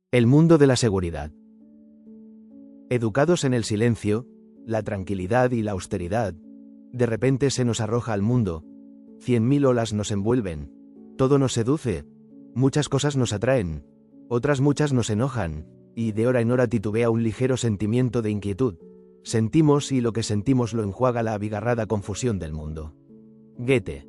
El mundo de la seguridad. Educados en el silencio, la tranquilidad y la austeridad, de repente se nos arroja al mundo. 100.000 olas nos envuelven. Todo nos seduce. Muchas cosas nos atraen. Otras muchas nos enojan, y de hora en hora titubea un ligero sentimiento de inquietud. Sentimos y lo que sentimos lo enjuaga la abigarrada confusión del mundo. Goethe.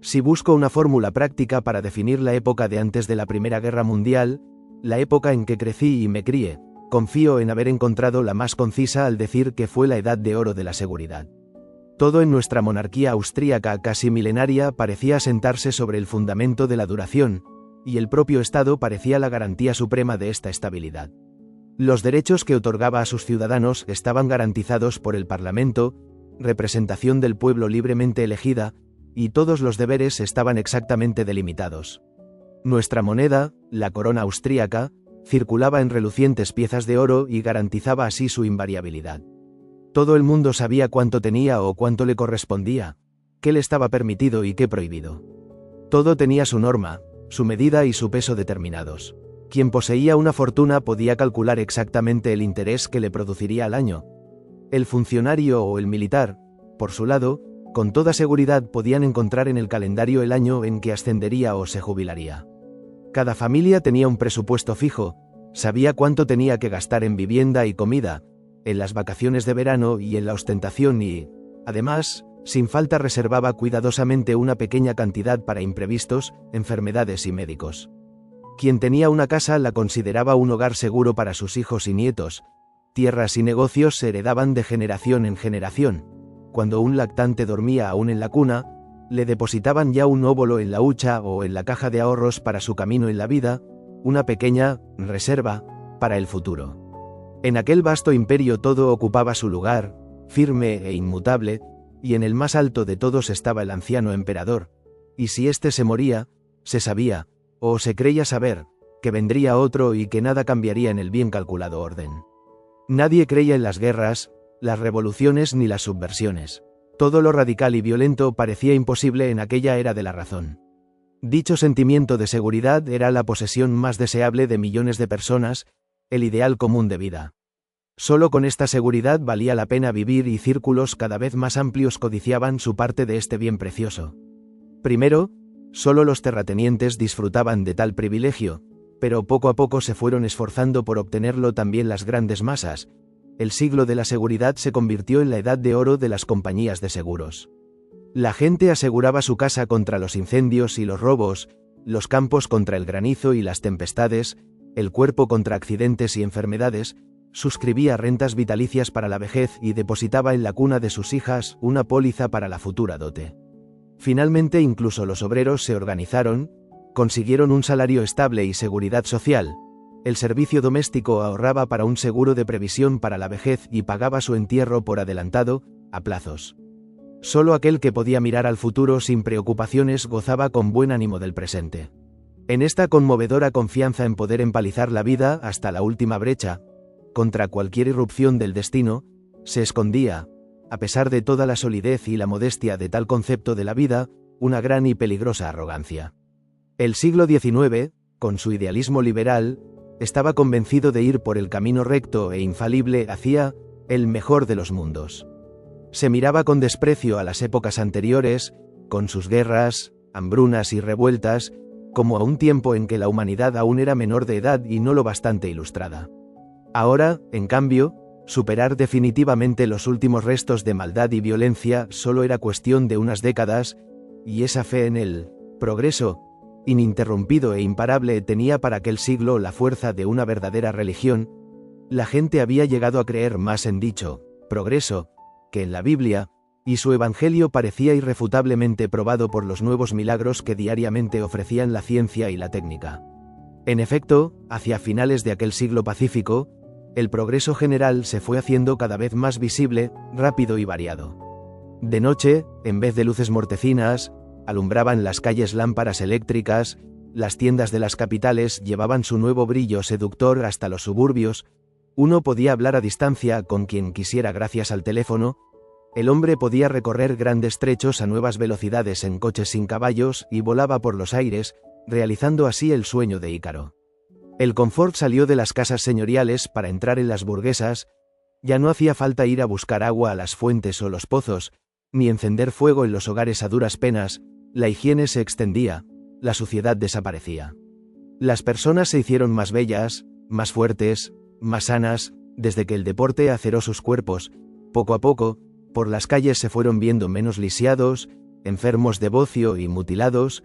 Si busco una fórmula práctica para definir la época de antes de la Primera Guerra Mundial, la época en que crecí y me crié, confío en haber encontrado la más concisa al decir que fue la edad de oro de la seguridad. Todo en nuestra monarquía austríaca casi milenaria parecía asentarse sobre el fundamento de la duración, y el propio Estado parecía la garantía suprema de esta estabilidad. Los derechos que otorgaba a sus ciudadanos estaban garantizados por el Parlamento, representación del pueblo libremente elegida, y todos los deberes estaban exactamente delimitados. Nuestra moneda, la corona austríaca, circulaba en relucientes piezas de oro y garantizaba así su invariabilidad. Todo el mundo sabía cuánto tenía o cuánto le correspondía, qué le estaba permitido y qué prohibido. Todo tenía su norma, su medida y su peso determinados. Quien poseía una fortuna podía calcular exactamente el interés que le produciría al año. El funcionario o el militar, por su lado, con toda seguridad podían encontrar en el calendario el año en que ascendería o se jubilaría. Cada familia tenía un presupuesto fijo, sabía cuánto tenía que gastar en vivienda y comida, en las vacaciones de verano y en la ostentación y, además, sin falta reservaba cuidadosamente una pequeña cantidad para imprevistos, enfermedades y médicos. Quien tenía una casa la consideraba un hogar seguro para sus hijos y nietos. Tierras y negocios se heredaban de generación en generación. Cuando un lactante dormía aún en la cuna, le depositaban ya un óvulo en la hucha o en la caja de ahorros para su camino en la vida, una pequeña reserva para el futuro. En aquel vasto imperio todo ocupaba su lugar, firme e inmutable, y en el más alto de todos estaba el anciano emperador, y si éste se moría, se sabía, o se creía saber, que vendría otro y que nada cambiaría en el bien calculado orden. Nadie creía en las guerras, las revoluciones ni las subversiones. Todo lo radical y violento parecía imposible en aquella era de la razón. Dicho sentimiento de seguridad era la posesión más deseable de millones de personas, el ideal común de vida. Solo con esta seguridad valía la pena vivir y círculos cada vez más amplios codiciaban su parte de este bien precioso. Primero, solo los terratenientes disfrutaban de tal privilegio, pero poco a poco se fueron esforzando por obtenerlo también las grandes masas. El siglo de la seguridad se convirtió en la edad de oro de las compañías de seguros. La gente aseguraba su casa contra los incendios y los robos, los campos contra el granizo y las tempestades, el cuerpo contra accidentes y enfermedades, suscribía rentas vitalicias para la vejez y depositaba en la cuna de sus hijas una póliza para la futura dote. Finalmente incluso los obreros se organizaron, consiguieron un salario estable y seguridad social. El servicio doméstico ahorraba para un seguro de previsión para la vejez y pagaba su entierro por adelantado, a plazos. Solo aquel que podía mirar al futuro sin preocupaciones gozaba con buen ánimo del presente. En esta conmovedora confianza en poder empalizar la vida hasta la última brecha, contra cualquier irrupción del destino, se escondía, a pesar de toda la solidez y la modestia de tal concepto de la vida, una gran y peligrosa arrogancia. El siglo XIX, con su idealismo liberal, estaba convencido de ir por el camino recto e infalible hacia el mejor de los mundos. Se miraba con desprecio a las épocas anteriores, con sus guerras, hambrunas y revueltas, como a un tiempo en que la humanidad aún era menor de edad y no lo bastante ilustrada. Ahora, en cambio, superar definitivamente los últimos restos de maldad y violencia solo era cuestión de unas décadas, y esa fe en el progreso, ininterrumpido e imparable, tenía para aquel siglo la fuerza de una verdadera religión. La gente había llegado a creer más en dicho progreso que en la Biblia, y su evangelio parecía irrefutablemente probado por los nuevos milagros que diariamente ofrecían la ciencia y la técnica. En efecto, hacia finales de aquel siglo pacífico, el progreso general se fue haciendo cada vez más visible, rápido y variado. De noche, en vez de luces mortecinas, alumbraban las calles lámparas eléctricas, las tiendas de las capitales llevaban su nuevo brillo seductor hasta los suburbios, uno podía hablar a distancia con quien quisiera gracias al teléfono, el hombre podía recorrer grandes trechos a nuevas velocidades en coches sin caballos y volaba por los aires, realizando así el sueño de Ícaro. El confort salió de las casas señoriales para entrar en las burguesas, ya no hacía falta ir a buscar agua a las fuentes o los pozos, ni encender fuego en los hogares a duras penas, la higiene se extendía, la suciedad desaparecía. Las personas se hicieron más bellas, más fuertes, más sanas, desde que el deporte aceró sus cuerpos. Poco a poco, por las calles se fueron viendo menos lisiados, enfermos de bocio y mutilados,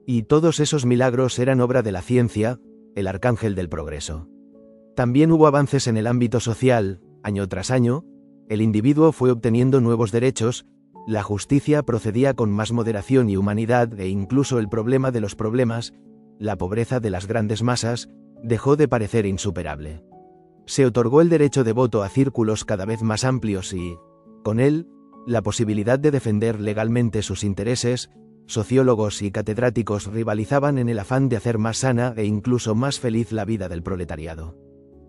y todos esos milagros eran obra de la ciencia, el arcángel del progreso. También hubo avances en el ámbito social, año tras año, el individuo fue obteniendo nuevos derechos, la justicia procedía con más moderación y humanidad e incluso el problema de los problemas, la pobreza de las grandes masas, dejó de parecer insuperable. Se otorgó el derecho de voto a círculos cada vez más amplios y, con él, la posibilidad de defender legalmente sus intereses. Sociólogos y catedráticos rivalizaban en el afán de hacer más sana e incluso más feliz la vida del proletariado.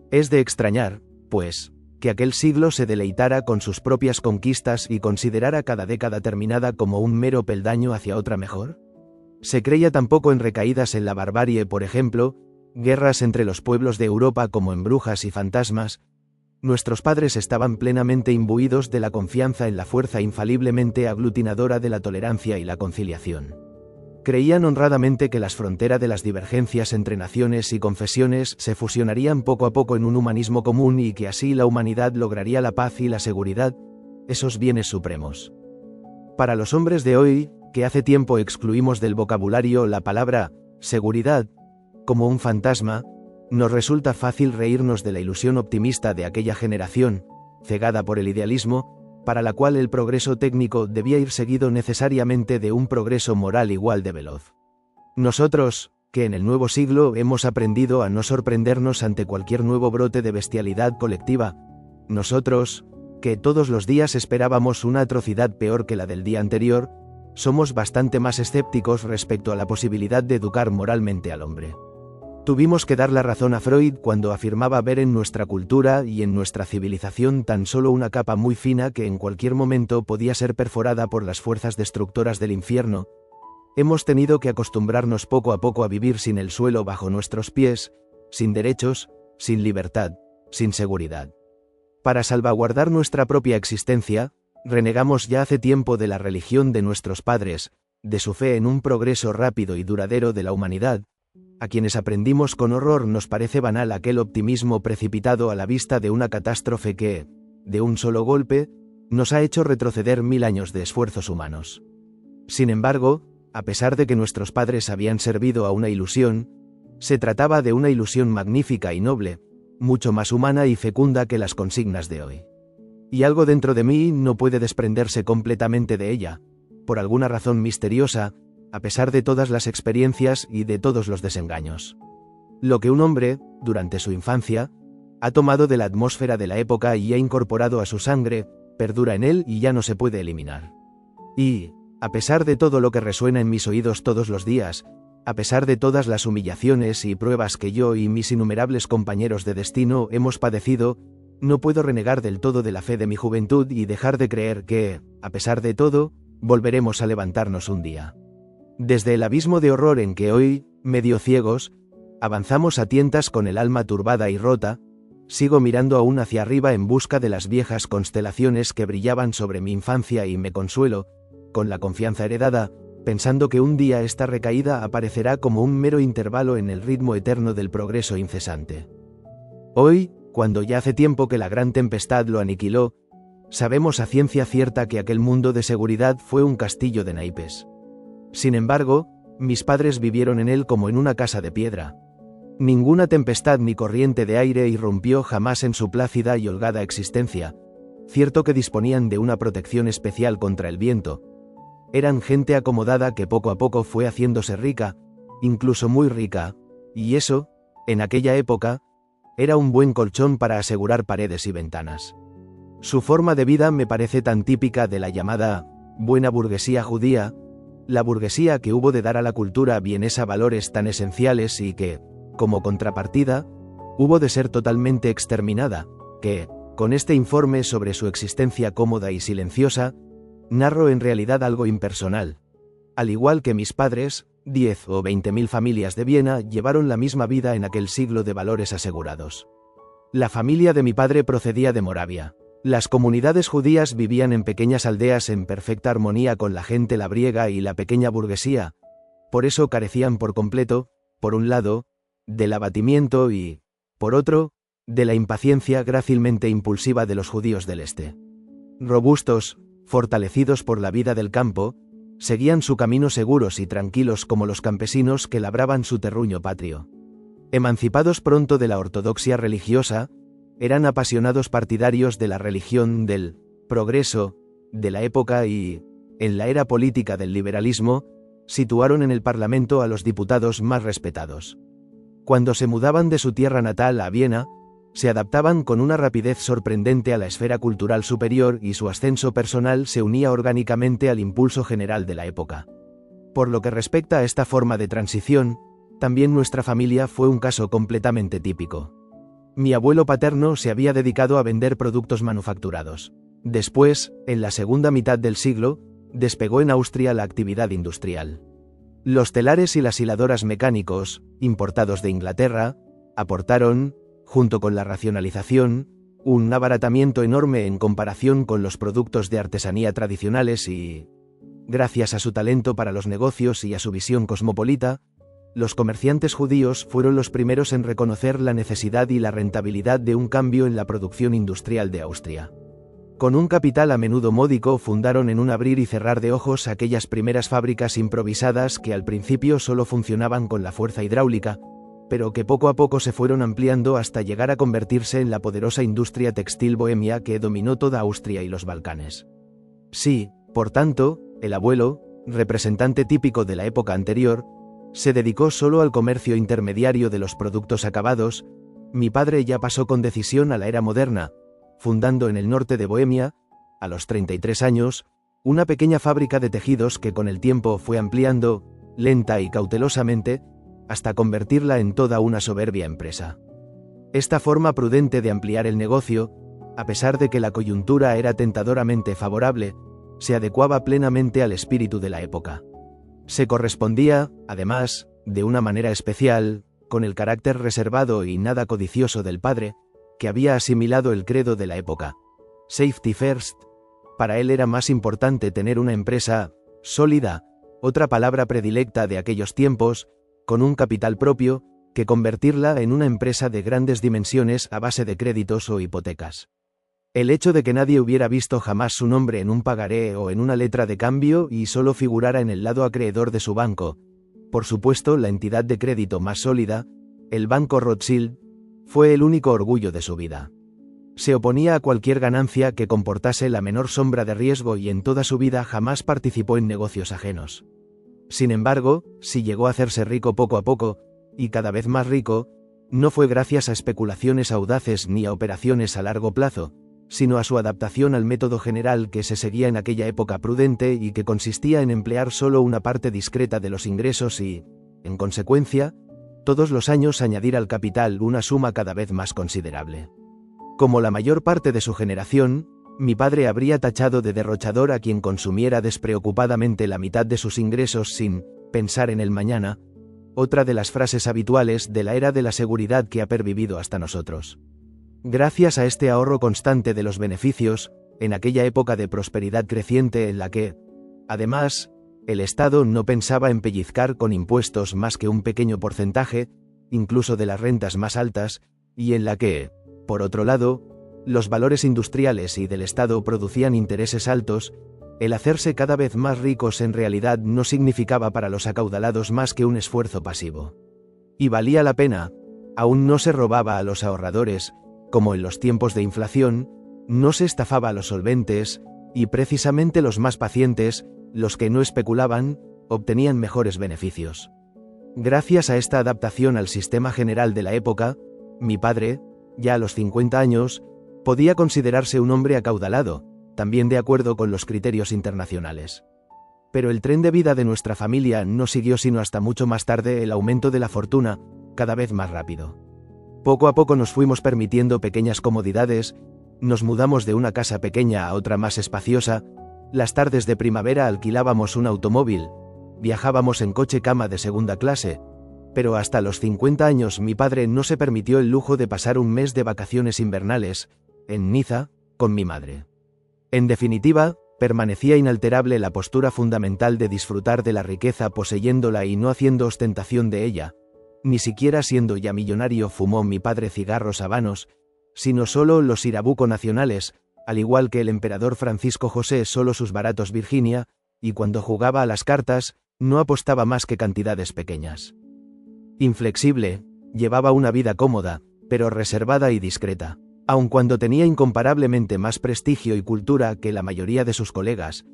Es de extrañar, pues, que aquel siglo se deleitara con sus propias conquistas y considerara cada década terminada como un mero peldaño hacia otra mejor. Se creía tampoco en recaídas en la barbarie, por ejemplo, guerras entre los pueblos de Europa como en brujas y fantasmas. Nuestros padres estaban plenamente imbuidos de la confianza en la fuerza infaliblemente aglutinadora de la tolerancia y la conciliación. Creían honradamente que las fronteras de las divergencias entre naciones y confesiones se fusionarían poco a poco en un humanismo común y que así la humanidad lograría la paz y la seguridad, esos bienes supremos. Para los hombres de hoy, que hace tiempo excluimos del vocabulario la palabra seguridad, como un fantasma, nos resulta fácil reírnos de la ilusión optimista de aquella generación, cegada por el idealismo, para la cual el progreso técnico debía ir seguido necesariamente de un progreso moral igual de veloz. Nosotros, que en el nuevo siglo hemos aprendido a no sorprendernos ante cualquier nuevo brote de bestialidad colectiva, nosotros, que todos los días esperábamos una atrocidad peor que la del día anterior, somos bastante más escépticos respecto a la posibilidad de educar moralmente al hombre. Tuvimos que dar la razón a Freud cuando afirmaba ver en nuestra cultura y en nuestra civilización tan solo una capa muy fina que en cualquier momento podía ser perforada por las fuerzas destructoras del infierno. Hemos tenido que acostumbrarnos poco a poco a vivir sin el suelo bajo nuestros pies, sin derechos, sin libertad, sin seguridad. Para salvaguardar nuestra propia existencia, renegamos ya hace tiempo de la religión de nuestros padres, de su fe en un progreso rápido y duradero de la humanidad. A quienes aprendimos con horror nos parece banal aquel optimismo precipitado a la vista de una catástrofe que, de un solo golpe, nos ha hecho retroceder 1000 años de esfuerzos humanos. Sin embargo, a pesar de que nuestros padres habían servido a una ilusión, se trataba de una ilusión magnífica y noble, mucho más humana y fecunda que las consignas de hoy. Y algo dentro de mí no puede desprenderse completamente de ella, por alguna razón misteriosa, a pesar de todas las experiencias y de todos los desengaños. Lo que un hombre, durante su infancia, ha tomado de la atmósfera de la época y ha incorporado a su sangre, perdura en él y ya no se puede eliminar. Y, a pesar de todo lo que resuena en mis oídos todos los días, a pesar de todas las humillaciones y pruebas que yo y mis innumerables compañeros de destino hemos padecido, no puedo renegar del todo de la fe de mi juventud y dejar de creer que, a pesar de todo, volveremos a levantarnos un día. Desde el abismo de horror en que hoy, medio ciegos, avanzamos a tientas con el alma turbada y rota, sigo mirando aún hacia arriba en busca de las viejas constelaciones que brillaban sobre mi infancia y me consuelo, con la confianza heredada, pensando que un día esta recaída aparecerá como un mero intervalo en el ritmo eterno del progreso incesante. Hoy, cuando ya hace tiempo que la gran tempestad lo aniquiló, sabemos a ciencia cierta que aquel mundo de seguridad fue un castillo de naipes. Sin embargo, mis padres vivieron en él como en una casa de piedra. Ninguna tempestad ni corriente de aire irrumpió jamás en su plácida y holgada existencia. Cierto que disponían de una protección especial contra el viento. Eran gente acomodada que poco a poco fue haciéndose rica, incluso muy rica, y eso, en aquella época, era un buen colchón para asegurar paredes y ventanas. Su forma de vida me parece tan típica de la llamada buena burguesía judía, la burguesía que hubo de dar a la cultura vienesa valores tan esenciales y que, como contrapartida, hubo de ser totalmente exterminada, que, con este informe sobre su existencia cómoda y silenciosa, narro en realidad algo impersonal. Al igual que mis padres, 10 o 20.000 familias de Viena llevaron la misma vida en aquel siglo de valores asegurados. La familia de mi padre procedía de Moravia. Las comunidades judías vivían en pequeñas aldeas en perfecta armonía con la gente labriega y la pequeña burguesía. Por eso carecían por completo, por un lado, del abatimiento y, por otro, de la impaciencia grácilmente impulsiva de los judíos del este. Robustos, fortalecidos por la vida del campo, seguían su camino seguros y tranquilos como los campesinos que labraban su terruño patrio. Emancipados pronto de la ortodoxia religiosa, eran apasionados partidarios de la religión del progreso de la época y, en la era política del liberalismo, situaron en el Parlamento a los diputados más respetados. Cuando se mudaban de su tierra natal a Viena, se adaptaban con una rapidez sorprendente a la esfera cultural superior y su ascenso personal se unía orgánicamente al impulso general de la época. Por lo que respecta a esta forma de transición, también nuestra familia fue un caso completamente típico. Mi abuelo paterno se había dedicado a vender productos manufacturados. Después, en la segunda mitad del siglo, despegó en Austria la actividad industrial. Los telares y las hiladoras mecánicos, importados de Inglaterra, aportaron, junto con la racionalización, un abaratamiento enorme en comparación con los productos de artesanía tradicionales y, gracias a su talento para los negocios y a su visión cosmopolita, los comerciantes judíos fueron los primeros en reconocer la necesidad y la rentabilidad de un cambio en la producción industrial de Austria. Con un capital a menudo módico fundaron en un abrir y cerrar de ojos aquellas primeras fábricas improvisadas que al principio solo funcionaban con la fuerza hidráulica, pero que poco a poco se fueron ampliando hasta llegar a convertirse en la poderosa industria textil bohemia que dominó toda Austria y los Balcanes. Sí, por tanto, el abuelo, representante típico de la época anterior, se dedicó solo al comercio intermediario de los productos acabados. Mi padre ya pasó con decisión a la era moderna, fundando en el norte de Bohemia, a los 33 años, una pequeña fábrica de tejidos que con el tiempo fue ampliando, lenta y cautelosamente, hasta convertirla en toda una soberbia empresa. Esta forma prudente de ampliar el negocio, a pesar de que la coyuntura era tentadoramente favorable, se adecuaba plenamente al espíritu de la época. Se correspondía, además, de una manera especial, con el carácter reservado y nada codicioso del padre, que había asimilado el credo de la época. Safety first. Para él era más importante tener una empresa sólida, otra palabra predilecta de aquellos tiempos, con un capital propio, que convertirla en una empresa de grandes dimensiones a base de créditos o hipotecas. El hecho de que nadie hubiera visto jamás su nombre en un pagaré o en una letra de cambio y solo figurara en el lado acreedor de su banco, por supuesto la entidad de crédito más sólida, el Banco Rothschild, fue el único orgullo de su vida. Se oponía a cualquier ganancia que comportase la menor sombra de riesgo y en toda su vida jamás participó en negocios ajenos. Sin embargo, si llegó a hacerse rico poco a poco, y cada vez más rico, no fue gracias a especulaciones audaces ni a operaciones a largo plazo, sino a su adaptación al método general que se seguía en aquella época prudente y que consistía en emplear solo una parte discreta de los ingresos y, en consecuencia, todos los años añadir al capital una suma cada vez más considerable. Como la mayor parte de su generación, mi padre habría tachado de derrochador a quien consumiera despreocupadamente la mitad de sus ingresos sin pensar en el mañana, otra de las frases habituales de la era de la seguridad que ha pervivido hasta nosotros. Gracias a este ahorro constante de los beneficios, en aquella época de prosperidad creciente en la que, además, el Estado no pensaba en pellizcar con impuestos más que un pequeño porcentaje, incluso de las rentas más altas, y en la que, por otro lado, los valores industriales y del Estado producían intereses altos, el hacerse cada vez más ricos en realidad no significaba para los acaudalados más que un esfuerzo pasivo. Y valía la pena, aún no se robaba a los ahorradores, como en los tiempos de inflación, no se estafaba a los solventes, y precisamente los más pacientes, los que no especulaban, obtenían mejores beneficios. Gracias a esta adaptación al sistema general de la época, mi padre, ya a los 50 años, podía considerarse un hombre acaudalado, también de acuerdo con los criterios internacionales. Pero el tren de vida de nuestra familia no siguió sino hasta mucho más tarde el aumento de la fortuna, cada vez más rápido. Poco a poco nos fuimos permitiendo pequeñas comodidades, nos mudamos de una casa pequeña a otra más espaciosa, las tardes de primavera alquilábamos un automóvil, viajábamos en coche cama de segunda clase, pero hasta los 50 años mi padre no se permitió el lujo de pasar un mes de vacaciones invernales, en Niza, con mi madre. En definitiva, permanecía inalterable la postura fundamental de disfrutar de la riqueza poseyéndola y no haciendo ostentación de ella. Ni siquiera siendo ya millonario fumó mi padre cigarros habanos, sino solo los Irabuco nacionales, al igual que el emperador Francisco José solo sus baratos Virginia, y cuando jugaba a las cartas, no apostaba más que cantidades pequeñas. Inflexible, llevaba una vida cómoda, pero reservada y discreta. Aun cuando tenía incomparablemente más prestigio y cultura que la mayoría de sus colegas,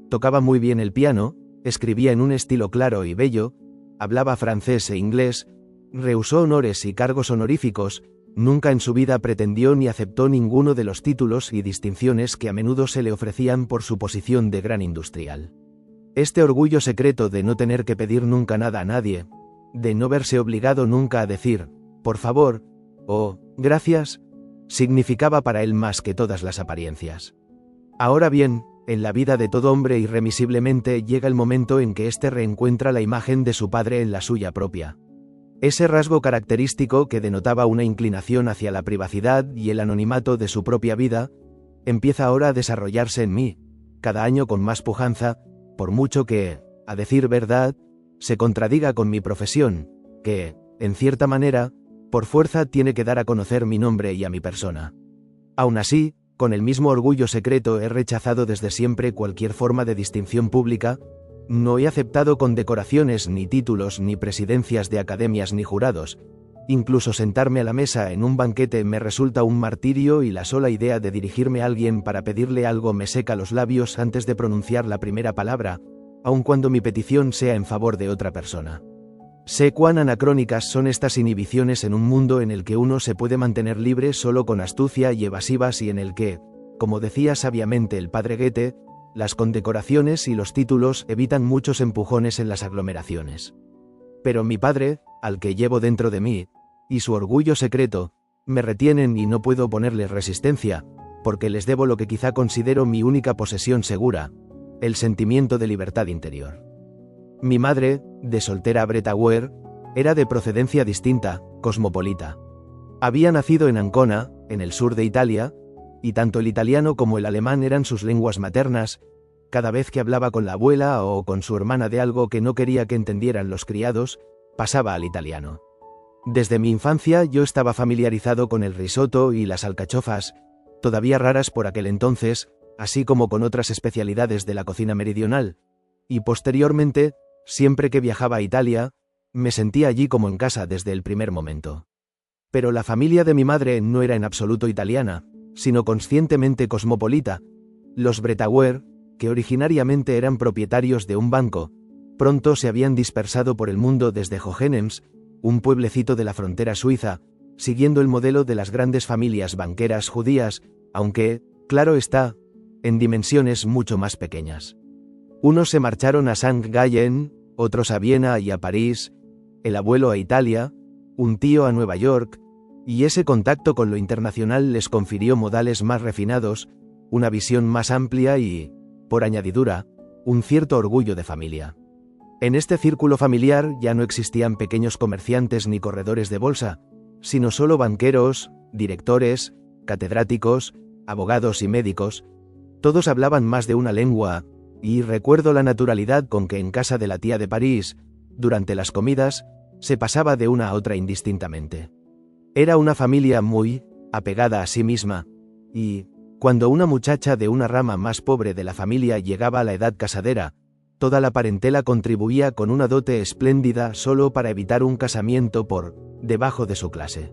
tocaba muy bien el piano, escribía en un estilo claro y bello, hablaba francés e inglés, rehusó honores y cargos honoríficos, nunca en su vida pretendió ni aceptó ninguno de los títulos y distinciones que a menudo se le ofrecían por su posición de gran industrial. Este orgullo secreto de no tener que pedir nunca nada a nadie, de no verse obligado nunca a decir, por favor, o gracias, significaba para él más que todas las apariencias. Ahora bien, en la vida de todo hombre irremisiblemente llega el momento en que éste reencuentra la imagen de su padre en la suya propia. Ese rasgo característico que denotaba una inclinación hacia la privacidad y el anonimato de su propia vida, empieza ahora a desarrollarse en mí, cada año con más pujanza, por mucho que, a decir verdad, se contradiga con mi profesión, que, en cierta manera, por fuerza tiene que dar a conocer mi nombre y a mi persona. Aún así, con el mismo orgullo secreto he rechazado desde siempre cualquier forma de distinción pública, no he aceptado condecoraciones ni títulos ni presidencias de academias ni jurados, incluso sentarme a la mesa en un banquete me resulta un martirio y la sola idea de dirigirme a alguien para pedirle algo me seca los labios antes de pronunciar la primera palabra, aun cuando mi petición sea en favor de otra persona. Sé cuán anacrónicas son estas inhibiciones en un mundo en el que uno se puede mantener libre solo con astucia y evasivas y en el que, como decía sabiamente el padre Goethe, las condecoraciones y los títulos evitan muchos empujones en las aglomeraciones. Pero mi padre, al que llevo dentro de mí, y su orgullo secreto, me retienen y no puedo ponerles resistencia, porque les debo lo que quizá considero mi única posesión segura, el sentimiento de libertad interior. Mi madre, de soltera Bretauer, era de procedencia distinta, cosmopolita. Había nacido en Ancona, en el sur de Italia, y tanto el italiano como el alemán eran sus lenguas maternas. Cada vez que hablaba con la abuela o con su hermana de algo que no quería que entendieran los criados, pasaba al italiano. Desde mi infancia yo estaba familiarizado con el risotto y las alcachofas, todavía raras por aquel entonces, así como con otras especialidades de la cocina meridional, y posteriormente, siempre que viajaba a Italia, me sentía allí como en casa desde el primer momento. Pero la familia de mi madre no era en absoluto italiana, sino conscientemente cosmopolita. Los Bretauer, que originariamente eran propietarios de un banco, pronto se habían dispersado por el mundo desde Hohenems, un pueblecito de la frontera suiza, siguiendo el modelo de las grandes familias banqueras judías, aunque, claro está, en dimensiones mucho más pequeñas. Unos se marcharon a St. Gallen, otros a Viena y a París, el abuelo a Italia, un tío a Nueva York, y ese contacto con lo internacional les confirió modales más refinados, una visión más amplia y, por añadidura, un cierto orgullo de familia. En este círculo familiar ya no existían pequeños comerciantes ni corredores de bolsa, sino solo banqueros, directores, catedráticos, abogados y médicos. Todos hablaban más de una lengua, y recuerdo la naturalidad con que en casa de la tía de París, durante las comidas, se pasaba de una a otra indistintamente. Era una familia muy apegada a sí misma, y, cuando una muchacha de una rama más pobre de la familia llegaba a la edad casadera, toda la parentela contribuía con una dote espléndida solo para evitar un casamiento por debajo de su clase.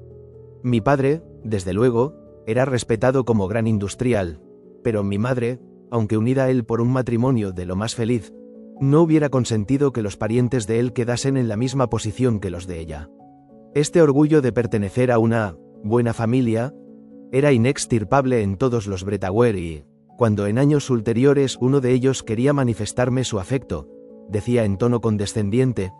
Mi padre, desde luego, era respetado como gran industrial, pero mi madre, aunque unida a él por un matrimonio de lo más feliz, no hubiera consentido que los parientes de él quedasen en la misma posición que los de ella. Este orgullo de pertenecer a una buena familia era inextirpable en todos los Bretauer y, cuando en años ulteriores uno de ellos quería manifestarme su afecto, decía en tono condescendiente: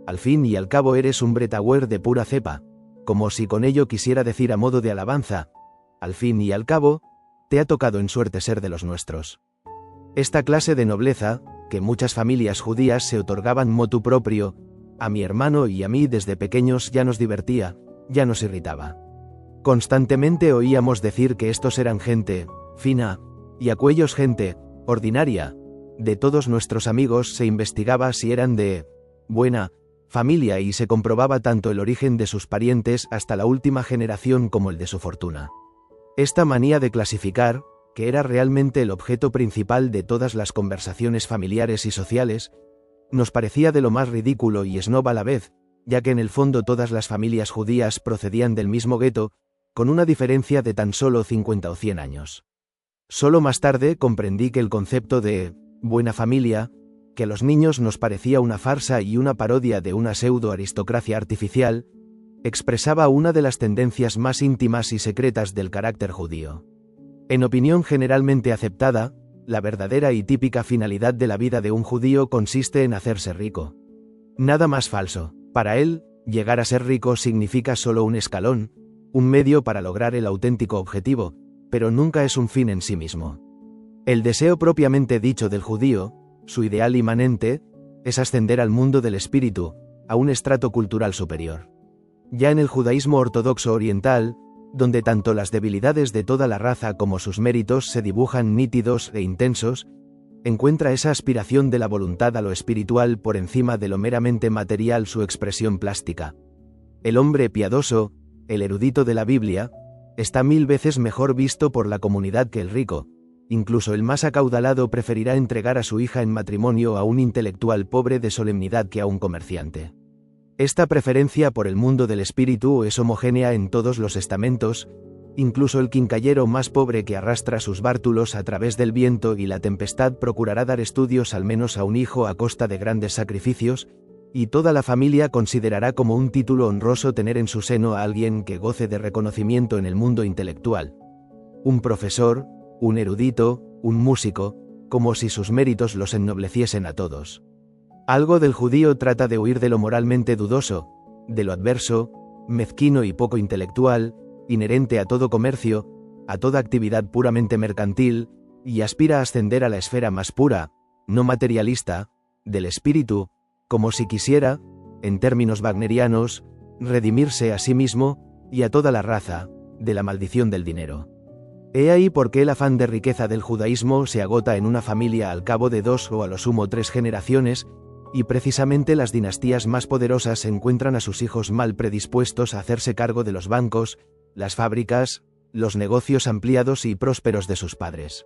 al fin y al cabo eres un Bretauer de pura cepa, como si con ello quisiera decir a modo de alabanza: al fin y al cabo, te ha tocado en suerte ser de los nuestros. Esta clase de nobleza, que muchas familias judías se otorgaban motu proprio, a mi hermano y a mí desde pequeños ya nos divertía, ya nos irritaba. Constantemente oíamos decir que estos eran gente fina, y a Cuellos gente ordinaria. De todos nuestros amigos se investigaba si eran de buena familia y se comprobaba tanto el origen de sus parientes hasta la última generación como el de su fortuna. Esta manía de clasificar, que era realmente el objeto principal de todas las conversaciones familiares y sociales, nos parecía de lo más ridículo y snob a la vez, ya que en el fondo todas las familias judías procedían del mismo gueto, con una diferencia de tan solo 50 o 100 años. Solo más tarde comprendí que el concepto de buena familia, que a los niños nos parecía una farsa y una parodia de una pseudo-aristocracia artificial, expresaba una de las tendencias más íntimas y secretas del carácter judío. En opinión generalmente aceptada, la verdadera y típica finalidad de la vida de un judío consiste en hacerse rico. Nada más falso. Para él, llegar a ser rico significa solo un escalón, un medio para lograr el auténtico objetivo, pero nunca es un fin en sí mismo. El deseo propiamente dicho del judío, su ideal inmanente, es ascender al mundo del espíritu, a un estrato cultural superior. Ya en el judaísmo ortodoxo oriental, donde tanto las debilidades de toda la raza como sus méritos se dibujan nítidos e intensos, encuentra esa aspiración de la voluntad a lo espiritual por encima de lo meramente material su expresión plástica. El hombre piadoso, el erudito de la Biblia, está 1000 veces mejor visto por la comunidad que el rico. Incluso el más acaudalado preferirá entregar a su hija en matrimonio a un intelectual pobre de solemnidad que a un comerciante. Esta preferencia por el mundo del espíritu es homogénea en todos los estamentos, incluso el quincallero más pobre que arrastra sus bártulos a través del viento y la tempestad procurará dar estudios al menos a un hijo a costa de grandes sacrificios, y toda la familia considerará como un título honroso tener en su seno a alguien que goce de reconocimiento en el mundo intelectual. Un profesor, un erudito, un músico, como si sus méritos los ennobleciesen a todos. Algo del judío trata de huir de lo moralmente dudoso, de lo adverso, mezquino y poco intelectual, inherente a todo comercio, a toda actividad puramente mercantil, y aspira a ascender a la esfera más pura, no materialista, del espíritu, como si quisiera, en términos wagnerianos, redimirse a sí mismo, y a toda la raza, de la maldición del dinero. He ahí por qué el afán de riqueza del judaísmo se agota en una familia al cabo de 2 o a lo sumo 3 generaciones, y precisamente las dinastías más poderosas encuentran a sus hijos mal predispuestos a hacerse cargo de los bancos, las fábricas, los negocios ampliados y prósperos de sus padres.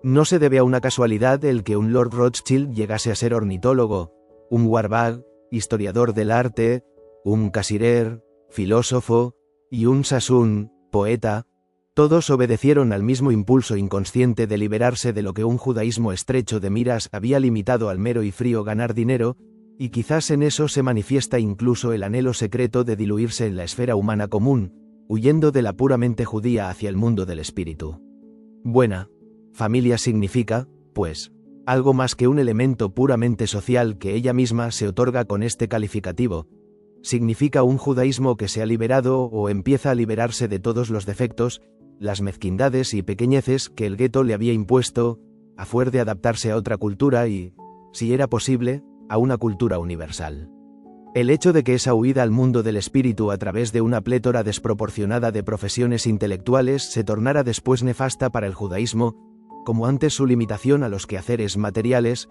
No se debe a una casualidad el que un Lord Rothschild llegase a ser ornitólogo, un Warburg, historiador del arte, un Casirer, filósofo, y un Sassoon, poeta. Todos obedecieron al mismo impulso inconsciente de liberarse de lo que un judaísmo estrecho de miras había limitado al mero y frío ganar dinero, y quizás en eso se manifiesta incluso el anhelo secreto de diluirse en la esfera humana común, huyendo de la puramente judía hacia el mundo del espíritu. Buena familia significa, pues, algo más que un elemento puramente social que ella misma se otorga con este calificativo. Significa un judaísmo que se ha liberado o empieza a liberarse de todos los defectos, las mezquindades y pequeñeces que el gueto le había impuesto, a fuer de adaptarse a otra cultura y, si era posible, a una cultura universal. El hecho de que esa huida al mundo del espíritu a través de una plétora desproporcionada de profesiones intelectuales se tornara después nefasta para el judaísmo, como antes su limitación a los quehaceres materiales,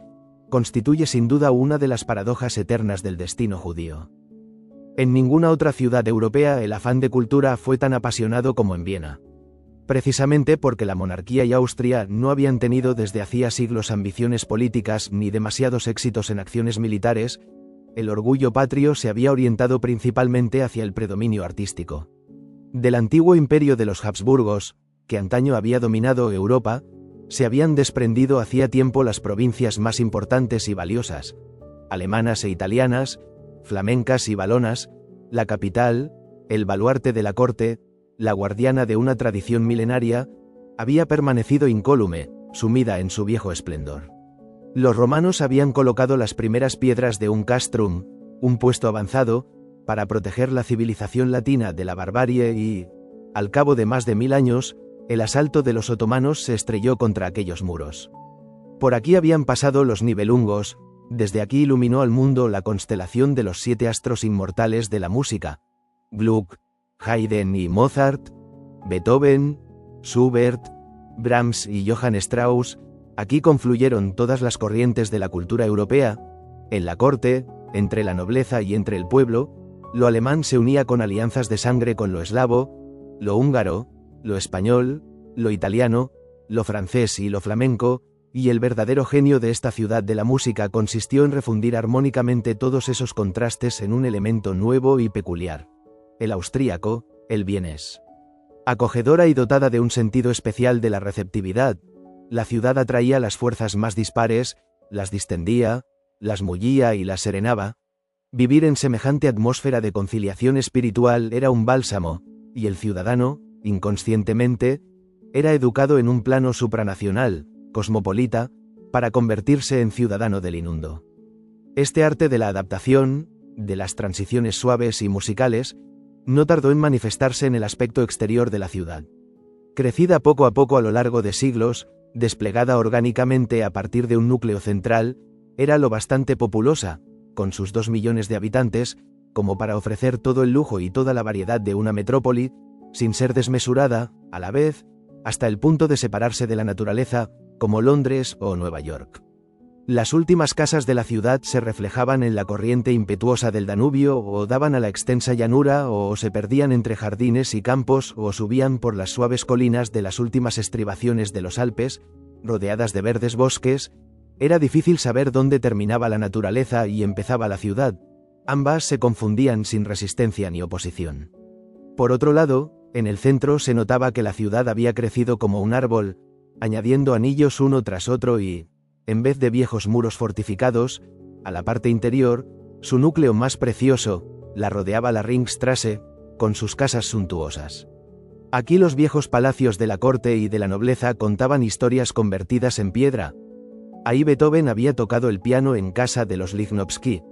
constituye sin duda una de las paradojas eternas del destino judío. En ninguna otra ciudad europea el afán de cultura fue tan apasionado como en Viena. Precisamente porque la monarquía y Austria no habían tenido desde hacía siglos ambiciones políticas ni demasiados éxitos en acciones militares, el orgullo patrio se había orientado principalmente hacia el predominio artístico. Del antiguo imperio de los Habsburgos, que antaño había dominado Europa, se habían desprendido hacía tiempo las provincias más importantes y valiosas, alemanas e italianas, flamencas y valonas, la capital, el baluarte de la corte, la guardiana de una tradición milenaria, había permanecido incólume, sumida en su viejo esplendor. Los romanos habían colocado las primeras piedras de un castrum, un puesto avanzado, para proteger la civilización latina de la barbarie y, al cabo de más de 1000 años, el asalto de los otomanos se estrelló contra aquellos muros. Por aquí habían pasado los Nibelungos, desde aquí iluminó al mundo la constelación de los 7 astros inmortales de la música: Gluck, Haydn y Mozart, Beethoven, Schubert, Brahms y Johann Strauss. Aquí confluyeron todas las corrientes de la cultura europea. En la corte, entre la nobleza y entre el pueblo, lo alemán se unía con alianzas de sangre con lo eslavo, lo húngaro, lo español, lo italiano, lo francés y lo flamenco, y el verdadero genio de esta ciudad de la música consistió en refundir armónicamente todos esos contrastes en un elemento nuevo y peculiar: el austríaco, el vienés. Acogedora y dotada de un sentido especial de la receptividad, la ciudad atraía las fuerzas más dispares, las distendía, las mullía y las serenaba. Vivir en semejante atmósfera de conciliación espiritual era un bálsamo, y el ciudadano, inconscientemente, era educado en un plano supranacional, cosmopolita, para convertirse en ciudadano del inundo. Este arte de la adaptación, de las transiciones suaves y musicales, no tardó en manifestarse en el aspecto exterior de la ciudad. Crecida poco a poco a lo largo de siglos, desplegada orgánicamente a partir de un núcleo central, era lo bastante populosa, con sus 2 millones de habitantes, como para ofrecer todo el lujo y toda la variedad de una metrópoli, sin ser desmesurada, a la vez, hasta el punto de separarse de la naturaleza, como Londres o Nueva York. Las últimas casas de la ciudad se reflejaban en la corriente impetuosa del Danubio, o daban a la extensa llanura, o se perdían entre jardines y campos, o subían por las suaves colinas de las últimas estribaciones de los Alpes, rodeadas de verdes bosques. Era difícil saber dónde terminaba la naturaleza y empezaba la ciudad. Ambas se confundían sin resistencia ni oposición. Por otro lado, en el centro se notaba que la ciudad había crecido como un árbol, añadiendo anillos uno tras otro y, en vez de viejos muros fortificados, a la parte interior, su núcleo más precioso, la rodeaba la Ringstrasse, con sus casas suntuosas. Aquí los viejos palacios de la corte y de la nobleza contaban historias convertidas en piedra. Ahí Beethoven había tocado el piano en casa de los Lichnowsky.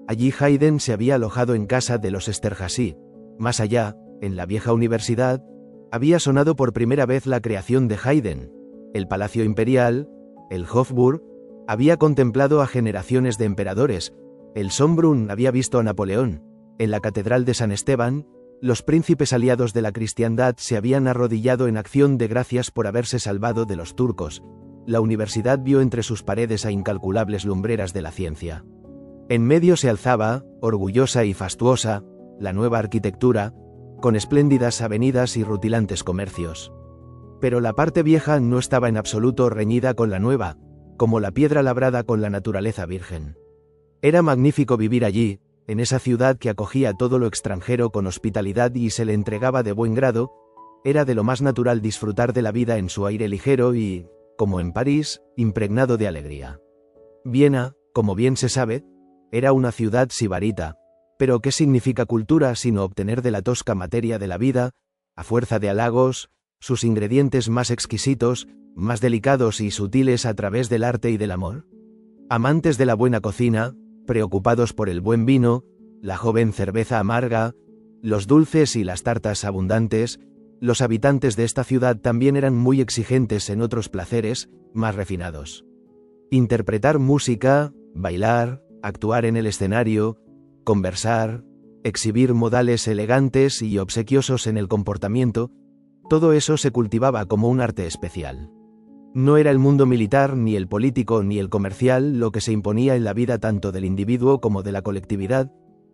Allí Haydn se había alojado en casa de los Esterházy. Más allá, en la vieja universidad, había sonado por primera vez la creación de Haydn. El Palacio Imperial, el Hofburg, había contemplado a generaciones de emperadores. El Schönbrunn había visto a Napoleón. En la Catedral de San Esteban, los príncipes aliados de la cristiandad se habían arrodillado en acción de gracias por haberse salvado de los turcos. La universidad vio entre sus paredes a incalculables lumbreras de la ciencia. En medio se alzaba, orgullosa y fastuosa, la nueva arquitectura, con espléndidas avenidas y rutilantes comercios. Pero la parte vieja no estaba en absoluto reñida con la nueva, como la piedra labrada con la naturaleza virgen. Era magnífico vivir allí, en esa ciudad que acogía todo lo extranjero con hospitalidad y se le entregaba de buen grado. Era de lo más natural disfrutar de la vida en su aire ligero y, como en París, impregnado de alegría. Viena, como bien se sabe, era una ciudad sibarita, pero ¿qué significa cultura sino obtener de la tosca materia de la vida, a fuerza de halagos, sus ingredientes más exquisitos, más delicados y sutiles a través del arte y del amor? Amantes de la buena cocina, preocupados por el buen vino, la joven cerveza amarga, los dulces y las tartas abundantes, los habitantes de esta ciudad también eran muy exigentes en otros placeres, más refinados. Interpretar música, bailar, actuar en el escenario, conversar, exhibir modales elegantes y obsequiosos en el comportamiento, todo eso se cultivaba como un arte especial. No era el mundo militar, ni el político, ni el comercial lo que se imponía en la vida tanto del individuo como de la colectividad.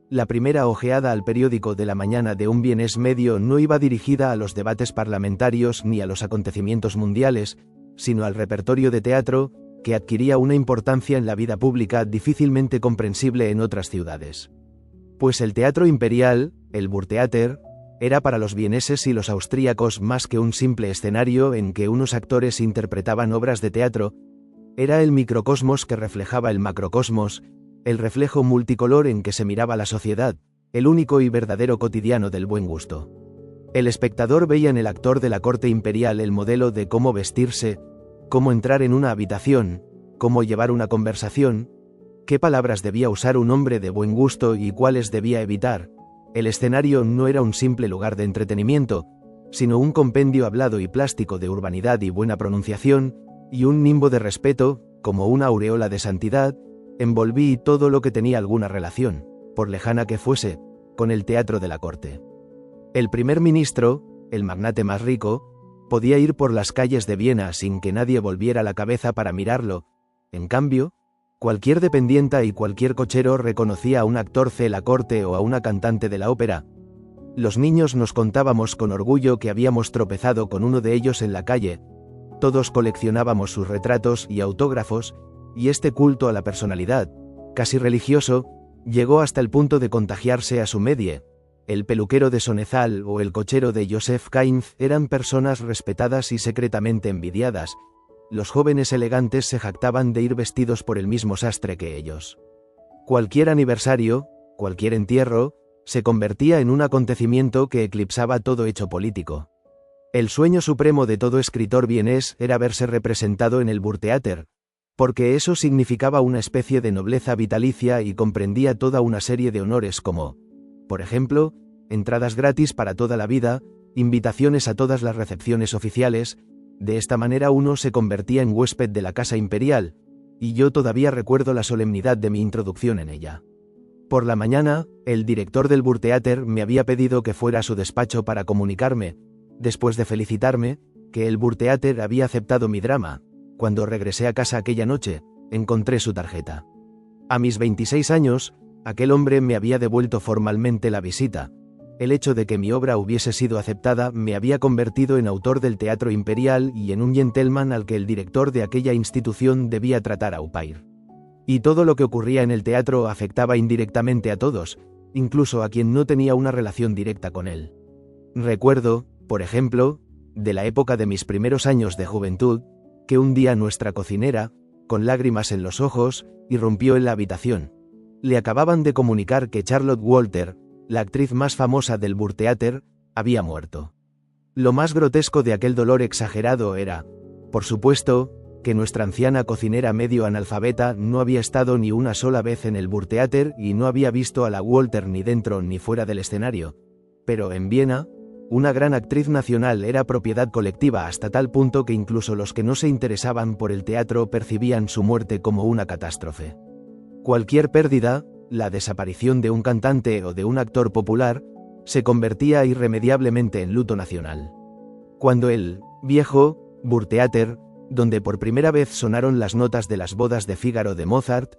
La primera ojeada al periódico de la mañana de un vienés medio no iba dirigida a los debates parlamentarios ni a los acontecimientos mundiales, sino al repertorio de teatro, que adquiría una importancia en la vida pública difícilmente comprensible en otras ciudades. Pues el teatro imperial, el Burgtheater, era para los vieneses y los austríacos más que un simple escenario en que unos actores interpretaban obras de teatro. Era el microcosmos que reflejaba el macrocosmos, el reflejo multicolor en que se miraba la sociedad, el único y verdadero cotidiano del buen gusto. El espectador veía en el actor de la corte imperial el modelo de cómo vestirse, cómo entrar en una habitación, cómo llevar una conversación, qué palabras debía usar un hombre de buen gusto y cuáles debía evitar. El escenario no era un simple lugar de entretenimiento, sino un compendio hablado y plástico de urbanidad y buena pronunciación, y un nimbo de respeto, como una aureola de santidad, envolví todo lo que tenía alguna relación, por lejana que fuese, con el teatro de la corte. El primer ministro, el magnate más rico, podía ir por las calles de Viena sin que nadie volviera la cabeza para mirarlo. En cambio, cualquier dependienta y cualquier cochero reconocía a un actor de la corte o a una cantante de la ópera. Los niños nos contábamos con orgullo que habíamos tropezado con uno de ellos en la calle. Todos coleccionábamos sus retratos y autógrafos, y este culto a la personalidad, casi religioso, llegó hasta el punto de contagiarse a su medie. El peluquero de Sonezal o el cochero de Joseph Kainz eran personas respetadas y secretamente envidiadas. Los jóvenes elegantes se jactaban de ir vestidos por el mismo sastre que ellos. Cualquier aniversario, cualquier entierro, se convertía en un acontecimiento que eclipsaba todo hecho político. El sueño supremo de todo escritor vienés era verse representado en el Burgtheater, porque eso significaba una especie de nobleza vitalicia y comprendía toda una serie de honores como, por ejemplo, entradas gratis para toda la vida, invitaciones a todas las recepciones oficiales. De esta manera uno se convertía en huésped de la casa imperial, y yo todavía recuerdo la solemnidad de mi introducción en ella. Por la mañana, el director del Burgtheater me había pedido que fuera a su despacho para comunicarme, después de felicitarme, que el Burgtheater había aceptado mi drama. Cuando regresé a casa aquella noche, encontré su tarjeta. A mis 26 años, aquel hombre me había devuelto formalmente la visita. El hecho de que mi obra hubiese sido aceptada me había convertido en autor del Teatro Imperial y en un gentleman al que el director de aquella institución debía tratar au pair. Y todo lo que ocurría en el teatro afectaba indirectamente a todos, incluso a quien no tenía una relación directa con él. Recuerdo, por ejemplo, de la época de mis primeros años de juventud, que un día nuestra cocinera, con lágrimas en los ojos, irrumpió en la habitación. Le acababan de comunicar que Charlotte Walter, la actriz más famosa del Burgtheater, había muerto. Lo más grotesco de aquel dolor exagerado era, por supuesto, que nuestra anciana cocinera medio analfabeta no había estado ni una sola vez en el Burgtheater y no había visto a la Walter ni dentro ni fuera del escenario. Pero en Viena, una gran actriz nacional era propiedad colectiva hasta tal punto que incluso los que no se interesaban por el teatro percibían su muerte como una catástrofe. Cualquier pérdida, la desaparición de un cantante o de un actor popular, se convertía irremediablemente en luto nacional. Cuando el viejo Burgtheater, donde por primera vez sonaron las notas de las bodas de Fígaro de Mozart,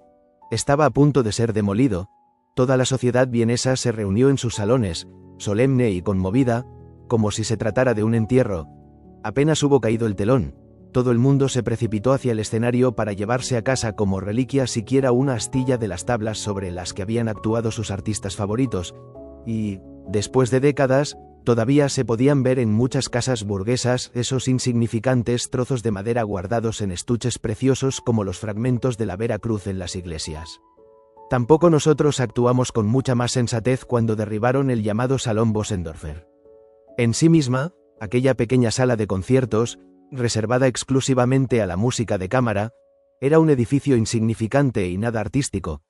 estaba a punto de ser demolido, toda la sociedad vienesa se reunió en sus salones, solemne y conmovida, como si se tratara de un entierro. Apenas hubo caído el telón, todo el mundo se precipitó hacia el escenario para llevarse a casa como reliquia siquiera una astilla de las tablas sobre las que habían actuado sus artistas favoritos, y, después de décadas, todavía se podían ver en muchas casas burguesas esos insignificantes trozos de madera guardados en estuches preciosos como los fragmentos de la Vera Cruz en las iglesias. Tampoco nosotros actuamos con mucha más sensatez cuando derribaron el llamado Salón Bösendorfer. En sí misma, aquella pequeña sala de conciertos, reservada exclusivamente a la música de cámara, era un edificio insignificante y nada artístico.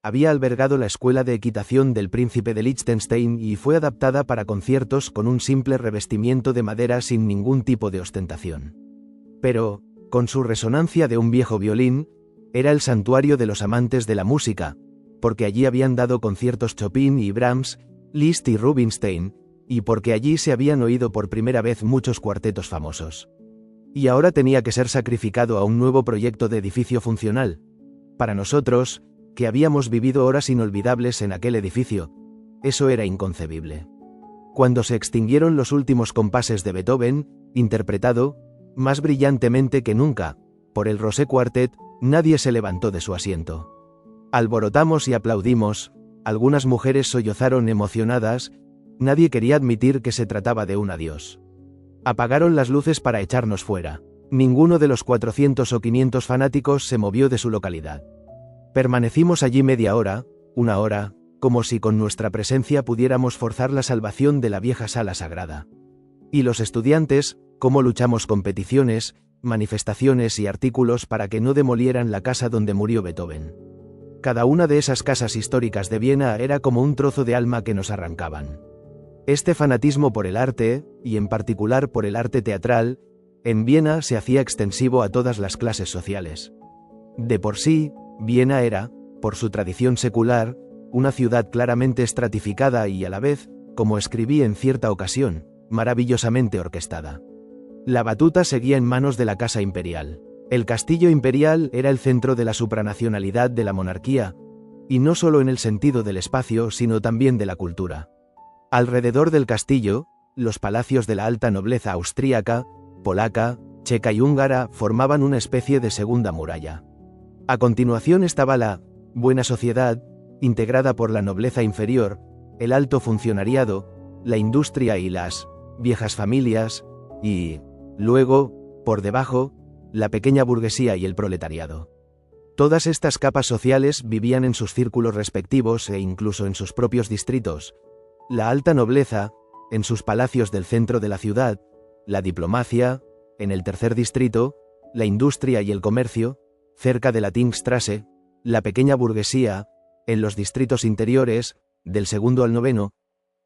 Había albergado la escuela de equitación del príncipe de Liechtenstein y fue adaptada para conciertos con un simple revestimiento de madera sin ningún tipo de ostentación. Pero, con su resonancia de un viejo violín, era el santuario de los amantes de la música, porque allí habían dado conciertos Chopin y Brahms, Liszt y Rubinstein, y porque allí se habían oído por primera vez muchos cuartetos famosos. Y ahora tenía que ser sacrificado a un nuevo proyecto de edificio funcional. Para nosotros, que habíamos vivido horas inolvidables en aquel edificio, eso era inconcebible. Cuando se extinguieron los últimos compases de Beethoven, interpretado, más brillantemente que nunca, por el Rosé Quartet, nadie se levantó de su asiento. Alborotamos y aplaudimos, algunas mujeres sollozaron emocionadas, nadie quería admitir que se trataba de un adiós. Apagaron las luces para echarnos fuera. Ninguno de los 400 o 500 fanáticos se movió de su localidad. Permanecimos allí media hora, una hora, como si con nuestra presencia pudiéramos forzar la salvación de la vieja sala sagrada. Y los estudiantes, cómo luchamos con peticiones, manifestaciones y artículos para que no demolieran la casa donde murió Beethoven. Cada una de esas casas históricas de Viena era como un trozo de alma que nos arrancaban. Este fanatismo por el arte, y en particular por el arte teatral, en Viena se hacía extensivo a todas las clases sociales. De por sí, Viena era, por su tradición secular, una ciudad claramente estratificada y a la vez, como escribí en cierta ocasión, maravillosamente orquestada. La batuta seguía en manos de la Casa Imperial. El castillo imperial era el centro de la supranacionalidad de la monarquía, y no solo en el sentido del espacio, sino también de la cultura. Alrededor del castillo, los palacios de la alta nobleza austríaca, polaca, checa y húngara formaban una especie de segunda muralla. A continuación estaba la buena sociedad, integrada por la nobleza inferior, el alto funcionariado, la industria y las viejas familias, y, luego, por debajo, la pequeña burguesía y el proletariado. Todas estas capas sociales vivían en sus círculos respectivos e incluso en sus propios distritos. La alta nobleza, en sus palacios del centro de la ciudad, la diplomacia, en el tercer distrito, la industria y el comercio, cerca de la Tingstrasse, la pequeña burguesía, en los distritos interiores, del segundo al noveno,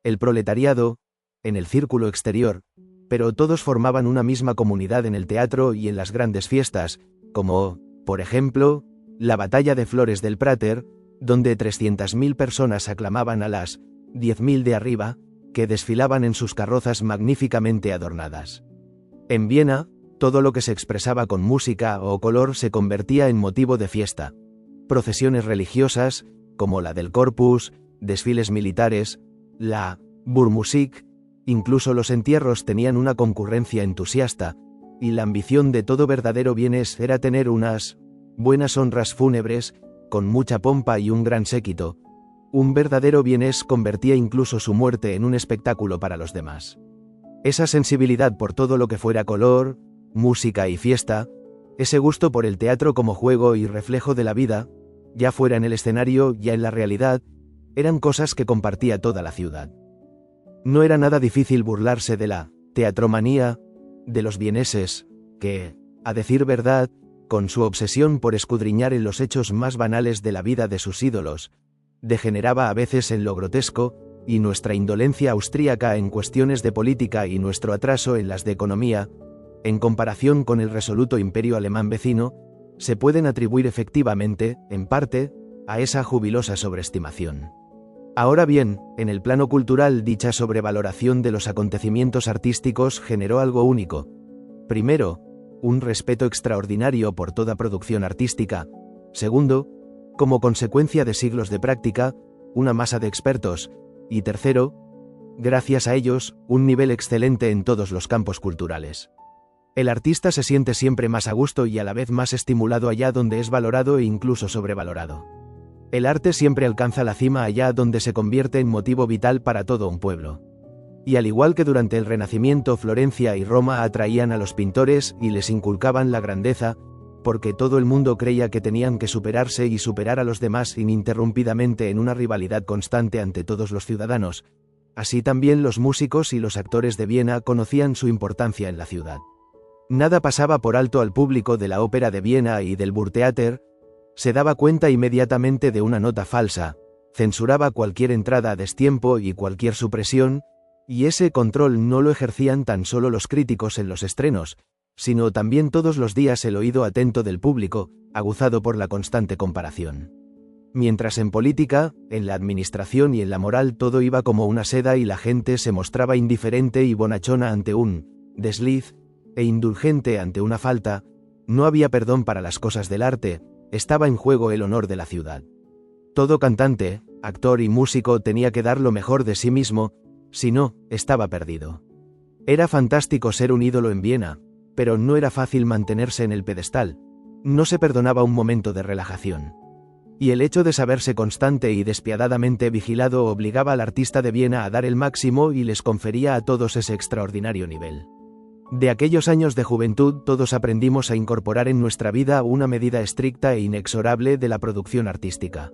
el proletariado, en el círculo exterior, pero todos formaban una misma comunidad en el teatro y en las grandes fiestas, como, por ejemplo, la Batalla de Flores del Prater, donde 300.000 personas aclamaban a las 10.000 de arriba, que desfilaban en sus carrozas magníficamente adornadas. En Viena, todo lo que se expresaba con música o color se convertía en motivo de fiesta. Procesiones religiosas, como la del Corpus, desfiles militares, la Burmusik, incluso los entierros tenían una concurrencia entusiasta, y la ambición de todo verdadero bienes era tener unas buenas honras fúnebres, con mucha pompa y un gran séquito. Un verdadero bienes convertía incluso su muerte en un espectáculo para los demás. Esa sensibilidad por todo lo que fuera color, música y fiesta, ese gusto por el teatro como juego y reflejo de la vida, ya fuera en el escenario, ya en la realidad, eran cosas que compartía toda la ciudad. No era nada difícil burlarse de la teatromanía de los vieneses, que, a decir verdad, con su obsesión por escudriñar en los hechos más banales de la vida de sus ídolos, degeneraba a veces en lo grotesco, y nuestra indolencia austríaca en cuestiones de política y nuestro atraso en las de economía, en comparación con el resoluto imperio alemán vecino, se pueden atribuir efectivamente, en parte, a esa jubilosa sobreestimación. Ahora bien, en el plano cultural dicha sobrevaloración de los acontecimientos artísticos generó algo único. Primero, un respeto extraordinario por toda producción artística. Segundo, como consecuencia de siglos de práctica, una masa de expertos. Y tercero, gracias a ellos, un nivel excelente en todos los campos culturales. El artista se siente siempre más a gusto y a la vez más estimulado allá donde es valorado e incluso sobrevalorado. El arte siempre alcanza la cima allá donde se convierte en motivo vital para todo un pueblo. Y al igual que durante el Renacimiento Florencia y Roma atraían a los pintores y les inculcaban la grandeza, porque todo el mundo creía que tenían que superarse y superar a los demás ininterrumpidamente en una rivalidad constante ante todos los ciudadanos, así también los músicos y los actores de Viena conocían su importancia en la ciudad. Nada pasaba por alto al público de la ópera de Viena y del Burgtheater, se daba cuenta inmediatamente de una nota falsa, censuraba cualquier entrada a destiempo y cualquier supresión, y ese control no lo ejercían tan solo los críticos en los estrenos, sino también todos los días el oído atento del público, aguzado por la constante comparación. Mientras en política, en la administración y en la moral todo iba como una seda y la gente se mostraba indiferente y bonachona ante un desliz, e indulgente ante una falta, no había perdón para las cosas del arte, estaba en juego el honor de la ciudad. Todo cantante, actor y músico tenía que dar lo mejor de sí mismo, si no, estaba perdido. Era fantástico ser un ídolo en Viena, pero no era fácil mantenerse en el pedestal, no se perdonaba un momento de relajación. Y el hecho de saberse constante y despiadadamente vigilado obligaba al artista de Viena a dar el máximo y les confería a todos ese extraordinario nivel. De aquellos años de juventud todos aprendimos a incorporar en nuestra vida una medida estricta e inexorable de la producción artística.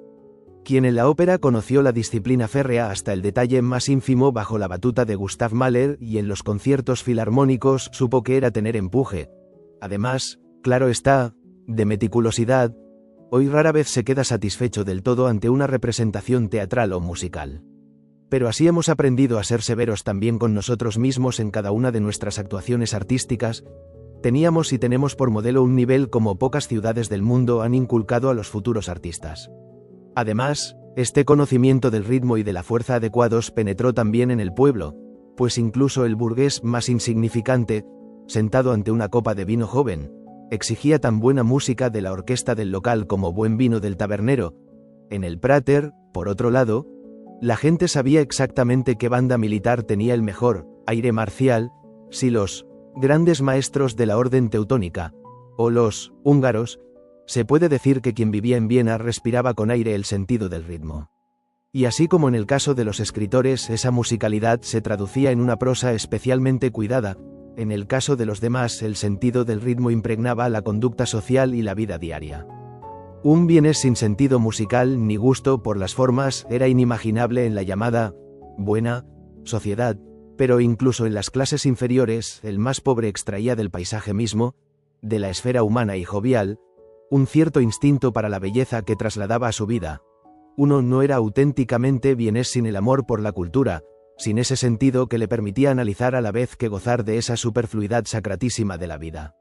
Quien en la ópera conoció la disciplina férrea hasta el detalle más ínfimo bajo la batuta de Gustav Mahler y en los conciertos filarmónicos supo que era tener empuje. Además, claro está, de meticulosidad, hoy rara vez se queda satisfecho del todo ante una representación teatral o musical. Pero así hemos aprendido a ser severos también con nosotros mismos en cada una de nuestras actuaciones artísticas, Teníamos y tenemos por modelo un nivel como pocas ciudades del mundo han inculcado a los futuros artistas. Además, este conocimiento del ritmo y de la fuerza adecuados penetró también en el pueblo, pues incluso el burgués más insignificante, sentado ante una copa de vino joven, exigía tan buena música de la orquesta del local como buen vino del tabernero. En el Prater, por otro lado, la gente sabía exactamente qué banda militar tenía el mejor aire marcial, si los grandes maestros de la orden teutónica, o los húngaros. Se puede decir que quien vivía en Viena respiraba con aire el sentido del ritmo. Y así como en el caso de los escritores esa musicalidad se traducía en una prosa especialmente cuidada, en el caso de los demás el sentido del ritmo impregnaba la conducta social y la vida diaria. Un vienés sin sentido musical ni gusto por las formas era inimaginable en la llamada buena sociedad, pero incluso en las clases inferiores el más pobre extraía del paisaje mismo, de la esfera humana y jovial, un cierto instinto para la belleza que trasladaba a su vida. Uno no era auténticamente vienés sin el amor por la cultura, sin ese sentido que le permitía analizar a la vez que gozar de esa superfluidad sacratísima de la vida.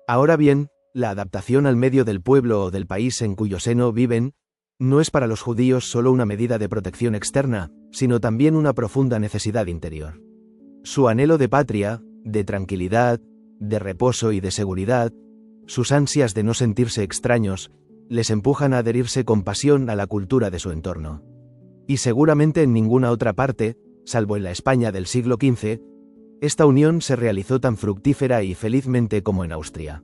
Ahora bien, la adaptación al medio del pueblo o del país en cuyo seno viven, no es para los judíos solo una medida de protección externa, sino también una profunda necesidad interior. Su anhelo de patria, de tranquilidad, de reposo y de seguridad, sus ansias de no sentirse extraños, les empujan a adherirse con pasión a la cultura de su entorno. Y seguramente en ninguna otra parte, salvo en la España del siglo XV, esta unión se realizó tan fructífera y felizmente como en Austria.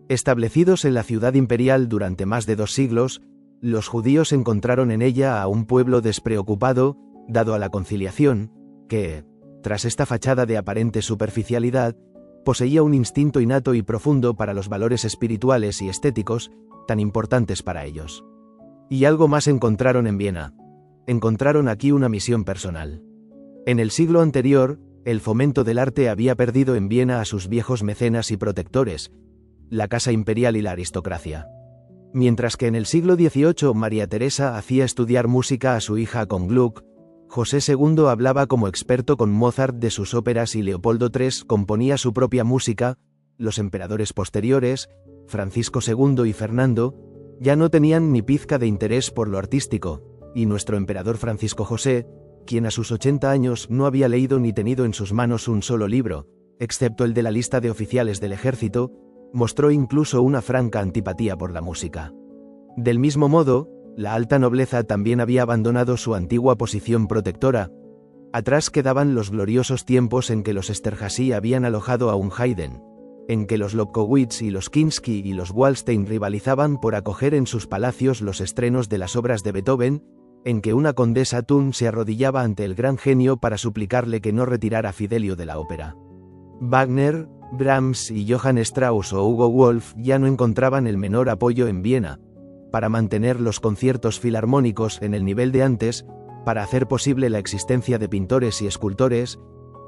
Establecidos en la ciudad imperial durante más de 2 siglos, los judíos encontraron en ella a un pueblo despreocupado, dado a la conciliación, que, tras esta fachada de aparente superficialidad, poseía un instinto innato y profundo para los valores espirituales y estéticos, tan importantes para ellos. Y algo más encontraron en Viena. Encontraron aquí una misión personal. En el siglo anterior, el fomento del arte había perdido en Viena a sus viejos mecenas y protectores, la casa imperial y la aristocracia. Mientras que en el siglo XVIII María Teresa hacía estudiar música a su hija con Gluck, José II hablaba como experto con Mozart de sus óperas y Leopoldo III componía su propia música, los emperadores posteriores, Francisco II y Fernando, ya no tenían ni pizca de interés por lo artístico, y nuestro emperador Francisco José, quien a sus 80 años no había leído ni tenido en sus manos un solo libro, excepto el de la lista de oficiales del ejército, mostró incluso una franca antipatía por la música. Del mismo modo, la alta nobleza también había abandonado su antigua posición protectora. Atrás quedaban los gloriosos tiempos en que los Esterházy habían alojado a un Haydn, en que los Lobkowitz y los Kinski y los Wallstein rivalizaban por acoger en sus palacios los estrenos de las obras de Beethoven, en que una condesa Thun se arrodillaba ante el gran genio para suplicarle que no retirara Fidelio de la ópera. Wagner, Brahms y Johann Strauss o Hugo Wolf ya no encontraban el menor apoyo en Viena. Para mantener los conciertos filarmónicos en el nivel de antes, para hacer posible la existencia de pintores y escultores,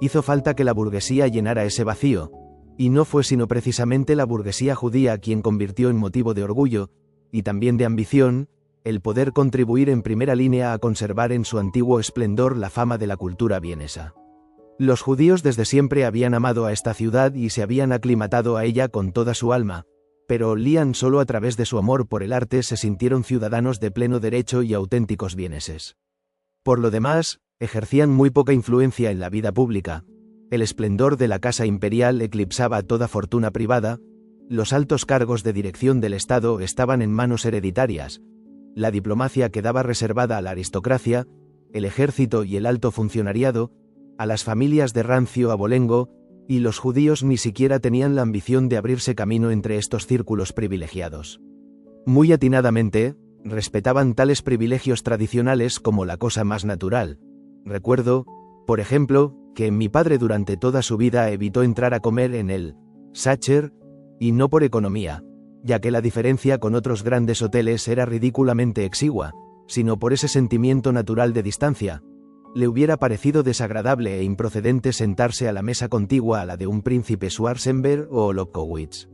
hizo falta que la burguesía llenara ese vacío, y no fue sino precisamente la burguesía judía quien convirtió en motivo de orgullo, y también de ambición, el poder contribuir en primera línea a conservar en su antiguo esplendor la fama de la cultura vienesa. Los judíos desde siempre habían amado a esta ciudad y se habían aclimatado a ella con toda su alma, pero Lian solo a través de su amor por el arte se sintieron ciudadanos de pleno derecho y auténticos vieneses. Por lo demás, ejercían muy poca influencia en la vida pública. El esplendor de la casa imperial eclipsaba toda fortuna privada, los altos cargos de dirección del Estado estaban en manos hereditarias, la diplomacia quedaba reservada a la aristocracia, el ejército y el alto funcionariado, a las familias de rancio abolengo, y los judíos ni siquiera tenían la ambición de abrirse camino entre estos círculos privilegiados. Muy atinadamente, respetaban tales privilegios tradicionales como la cosa más natural. Recuerdo, por ejemplo, que mi padre durante toda su vida evitó entrar a comer en el Sacher, y no por economía, ya que la diferencia con otros grandes hoteles era ridículamente exigua, sino por ese sentimiento natural de distancia. Le hubiera parecido desagradable e improcedente sentarse a la mesa contigua a la de un príncipe Schwarzenberg o Lobkowitz.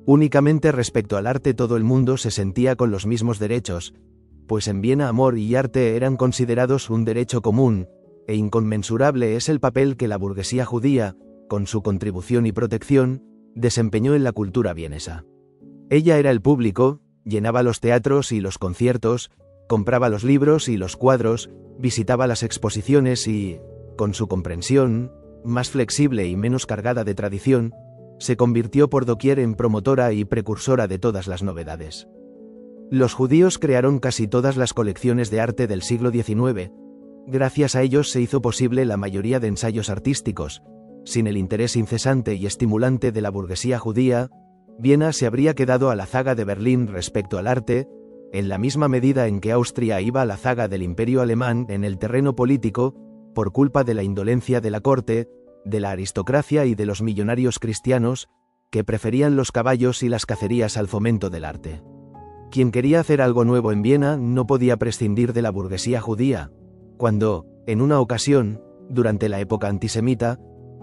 Únicamente respecto al arte todo el mundo se sentía con los mismos derechos, pues en Viena amor y arte eran considerados un derecho común, e inconmensurable es el papel que la burguesía judía, con su contribución y protección, desempeñó en la cultura vienesa. Ella era el público, llenaba los teatros y los conciertos, compraba los libros y los cuadros, visitaba las exposiciones y, con su comprensión, más flexible y menos cargada de tradición, se convirtió por doquier en promotora y precursora de todas las novedades. Los judíos crearon casi todas las colecciones de arte del siglo XIX. Gracias a ellos se hizo posible la mayoría de ensayos artísticos. Sin el interés incesante y estimulante de la burguesía judía, Viena se habría quedado a la zaga de Berlín respecto al arte, en la misma medida en que Austria iba a la zaga del Imperio alemán en el terreno político, por culpa de la indolencia de la corte, de la aristocracia y de los millonarios cristianos, que preferían los caballos y las cacerías al fomento del arte. Quien quería hacer algo nuevo en Viena no podía prescindir de la burguesía judía. Cuando, en una ocasión, durante la época antisemita,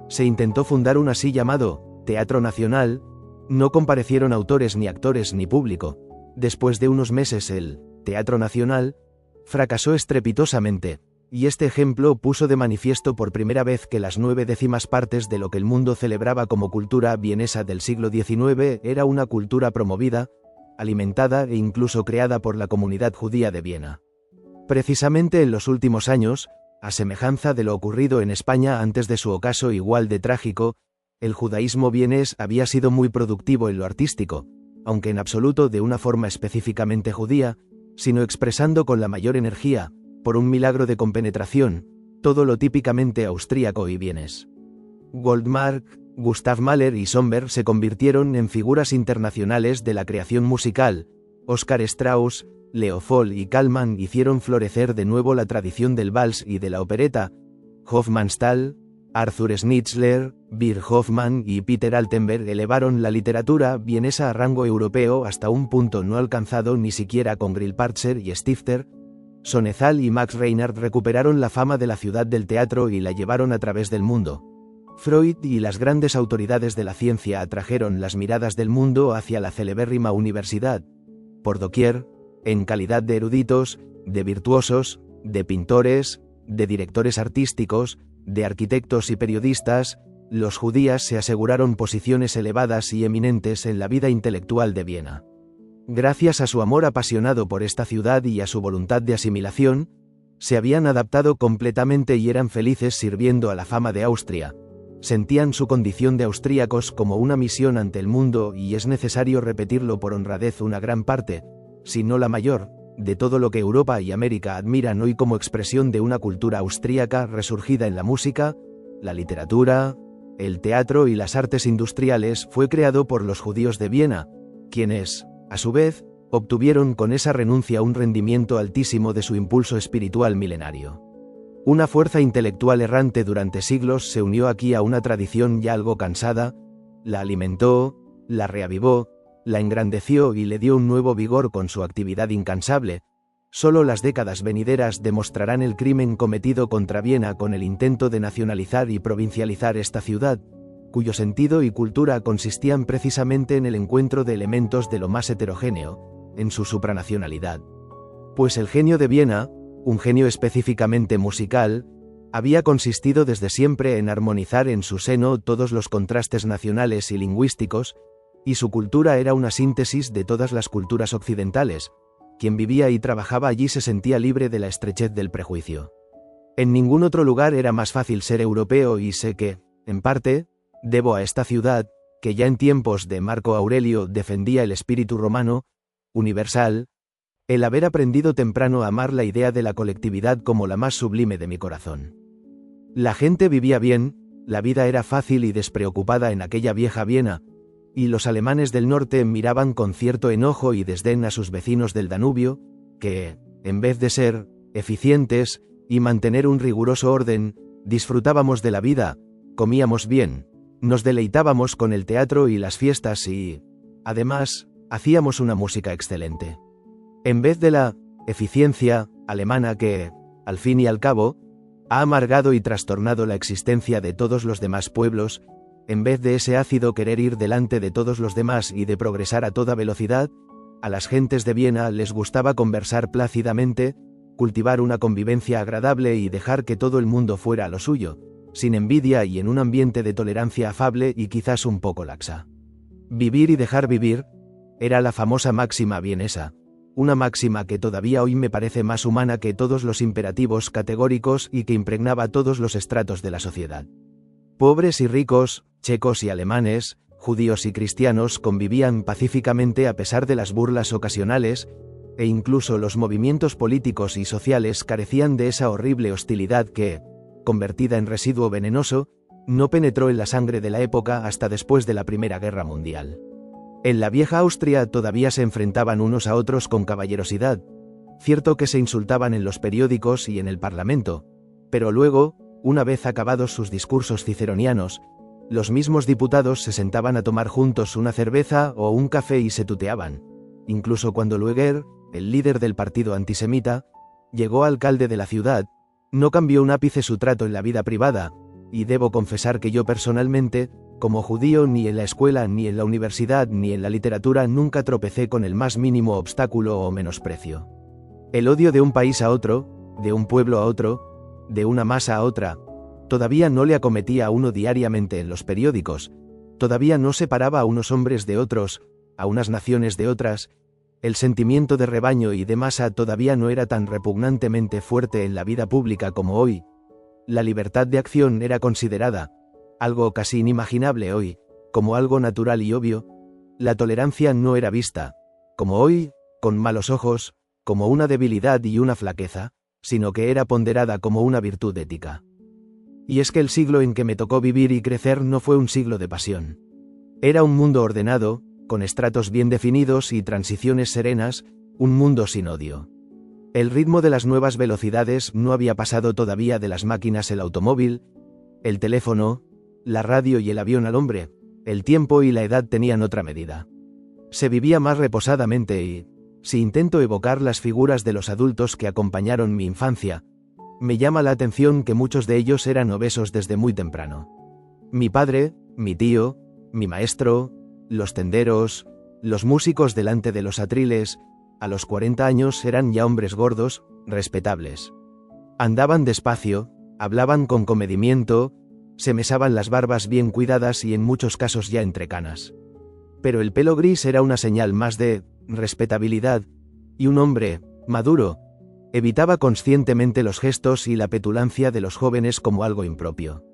se intentó fundar un así llamado Teatro Nacional, no comparecieron autores ni actores ni público. Después de unos meses el Teatro Nacional fracasó estrepitosamente, y este ejemplo puso de manifiesto por primera vez que las 9/10 partes de lo que el mundo celebraba como cultura vienesa del siglo XIX era una cultura promovida, alimentada e incluso creada por la comunidad judía de Viena. Precisamente en los últimos años, a semejanza de lo ocurrido en España antes de su ocaso igual de trágico, el judaísmo vienés había sido muy productivo en lo artístico, aunque en absoluto de una forma específicamente judía, sino expresando con la mayor energía, por un milagro de compenetración, todo lo típicamente austríaco y vienés. Goldmark, Gustav Mahler y Schönberg se convirtieron en figuras internacionales de la creación musical. Oscar Strauss, Leopold y Kallmann hicieron florecer de nuevo la tradición del vals y de la opereta. Hofmannsthal, Arthur Schnitzler, Beer Hoffmann y Peter Altenberg elevaron la literatura vienesa a rango europeo hasta un punto no alcanzado ni siquiera con Grillparzer y Stifter. Sonezal y Max Reinhardt recuperaron la fama de la ciudad del teatro y la llevaron a través del mundo. Freud y las grandes autoridades de la ciencia atrajeron las miradas del mundo hacia la celebérrima universidad. Por doquier, en calidad de eruditos, de virtuosos, de pintores, de directores artísticos, de arquitectos y periodistas, los judíos se aseguraron posiciones elevadas y eminentes en la vida intelectual de Viena. Gracias a su amor apasionado por esta ciudad y a su voluntad de asimilación, se habían adaptado completamente y eran felices sirviendo a la fama de Austria. Sentían su condición de austríacos como una misión ante el mundo y es necesario repetirlo por honradez una gran parte, si no la mayor, de todo lo que Europa y América admiran hoy como expresión de una cultura austríaca resurgida en la música, la literatura, el teatro y las artes industriales fue creado por los judíos de Viena, quienes, a su vez, obtuvieron con esa renuncia un rendimiento altísimo de su impulso espiritual milenario. Una fuerza intelectual errante durante siglos se unió aquí a una tradición ya algo cansada, la alimentó, la reavivó, la engrandeció y le dio un nuevo vigor con su actividad incansable. Solo las décadas venideras demostrarán el crimen cometido contra Viena con el intento de nacionalizar y provincializar esta ciudad, cuyo sentido y cultura consistían precisamente en el encuentro de elementos de lo más heterogéneo, en su supranacionalidad. Pues el genio de Viena, un genio específicamente musical, había consistido desde siempre en armonizar en su seno todos los contrastes nacionales y lingüísticos, y su cultura era una síntesis de todas las culturas occidentales. Quien vivía y trabajaba allí se sentía libre de la estrechez del prejuicio. En ningún otro lugar era más fácil ser europeo y sé que, en parte, debo a esta ciudad, que ya en tiempos de Marco Aurelio defendía el espíritu romano, universal, el haber aprendido temprano a amar la idea de la colectividad como la más sublime de mi corazón. La gente vivía bien, la vida era fácil y despreocupada en aquella vieja Viena, y los alemanes del norte miraban con cierto enojo y desdén a sus vecinos del Danubio, que, en vez de ser eficientes y mantener un riguroso orden, disfrutábamos de la vida, comíamos bien, nos deleitábamos con el teatro y las fiestas y, además, hacíamos una música excelente. En vez de la eficiencia alemana que, al fin y al cabo, ha amargado y trastornado la existencia de todos los demás pueblos, en vez de ese ácido querer ir delante de todos los demás y de progresar a toda velocidad, a las gentes de Viena les gustaba conversar plácidamente, cultivar una convivencia agradable y dejar que todo el mundo fuera a lo suyo, sin envidia y en un ambiente de tolerancia afable y quizás un poco laxa. Vivir y dejar vivir, era la famosa máxima vienesa, una máxima que todavía hoy me parece más humana que todos los imperativos categóricos y que impregnaba todos los estratos de la sociedad. Pobres y ricos, checos y alemanes, judíos y cristianos convivían pacíficamente a pesar de las burlas ocasionales, e incluso los movimientos políticos y sociales carecían de esa horrible hostilidad que, convertida en residuo venenoso, no penetró en la sangre de la época hasta después de la Primera Guerra Mundial. En la vieja Austria todavía se enfrentaban unos a otros con caballerosidad, cierto que se insultaban en los periódicos y en el Parlamento, pero luego, una vez acabados sus discursos ciceronianos, los mismos diputados se sentaban a tomar juntos una cerveza o un café y se tuteaban, incluso cuando Lueger, el líder del partido antisemita, llegó alcalde de la ciudad, no cambió un ápice su trato en la vida privada, y debo confesar que yo personalmente, como judío, ni en la escuela, ni en la universidad, ni en la literatura nunca tropecé con el más mínimo obstáculo o menosprecio. El odio de un país a otro, de un pueblo a otro, de una masa a otra, todavía no le acometía a uno diariamente en los periódicos, todavía no separaba a unos hombres de otros, a unas naciones de otras, el sentimiento de rebaño y de masa todavía no era tan repugnantemente fuerte en la vida pública como hoy. La libertad de acción era considerada, algo casi inimaginable hoy, como algo natural y obvio. La tolerancia no era vista, como hoy, con malos ojos, como una debilidad y una flaqueza, sino que era ponderada como una virtud ética. Y es que el siglo en que me tocó vivir y crecer no fue un siglo de pasión. Era un mundo ordenado, con estratos bien definidos y transiciones serenas, un mundo sin odio. El ritmo de las nuevas velocidades no había pasado todavía de las máquinas el automóvil, el teléfono, la radio y el avión al hombre. El tiempo y la edad tenían otra medida. Se vivía más reposadamente y, si intento evocar las figuras de los adultos que acompañaron mi infancia, me llama la atención que muchos de ellos eran obesos desde muy temprano. Mi padre, mi tío, mi maestro, los tenderos, los músicos delante de los atriles, a los 40 años eran ya hombres gordos, respetables. Andaban despacio, hablaban con comedimiento, se mesaban las barbas bien cuidadas y en muchos casos ya entre canas. Pero el pelo gris era una señal más de respetabilidad, y un hombre, maduro, evitaba conscientemente los gestos y la petulancia de los jóvenes como algo impropio.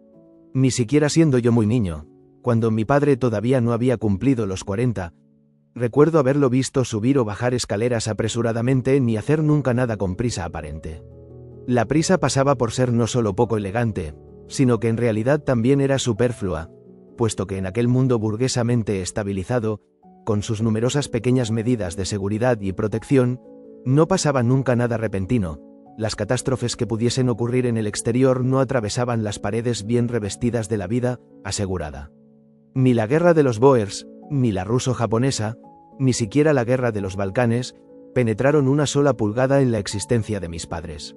Ni siquiera siendo yo muy niño, cuando mi padre todavía no había cumplido los 40, recuerdo haberlo visto subir o bajar escaleras apresuradamente ni hacer nunca nada con prisa aparente. La prisa pasaba por ser no solo poco elegante, sino que en realidad también era superflua, puesto que en aquel mundo burguesamente estabilizado, con sus numerosas pequeñas medidas de seguridad y protección, no pasaba nunca nada repentino. Las catástrofes que pudiesen ocurrir en el exterior no atravesaban las paredes bien revestidas de la vida asegurada. Ni la guerra de los Boers, ni la ruso-japonesa, ni siquiera la guerra de los Balcanes, penetraron una sola pulgada en la existencia de mis padres.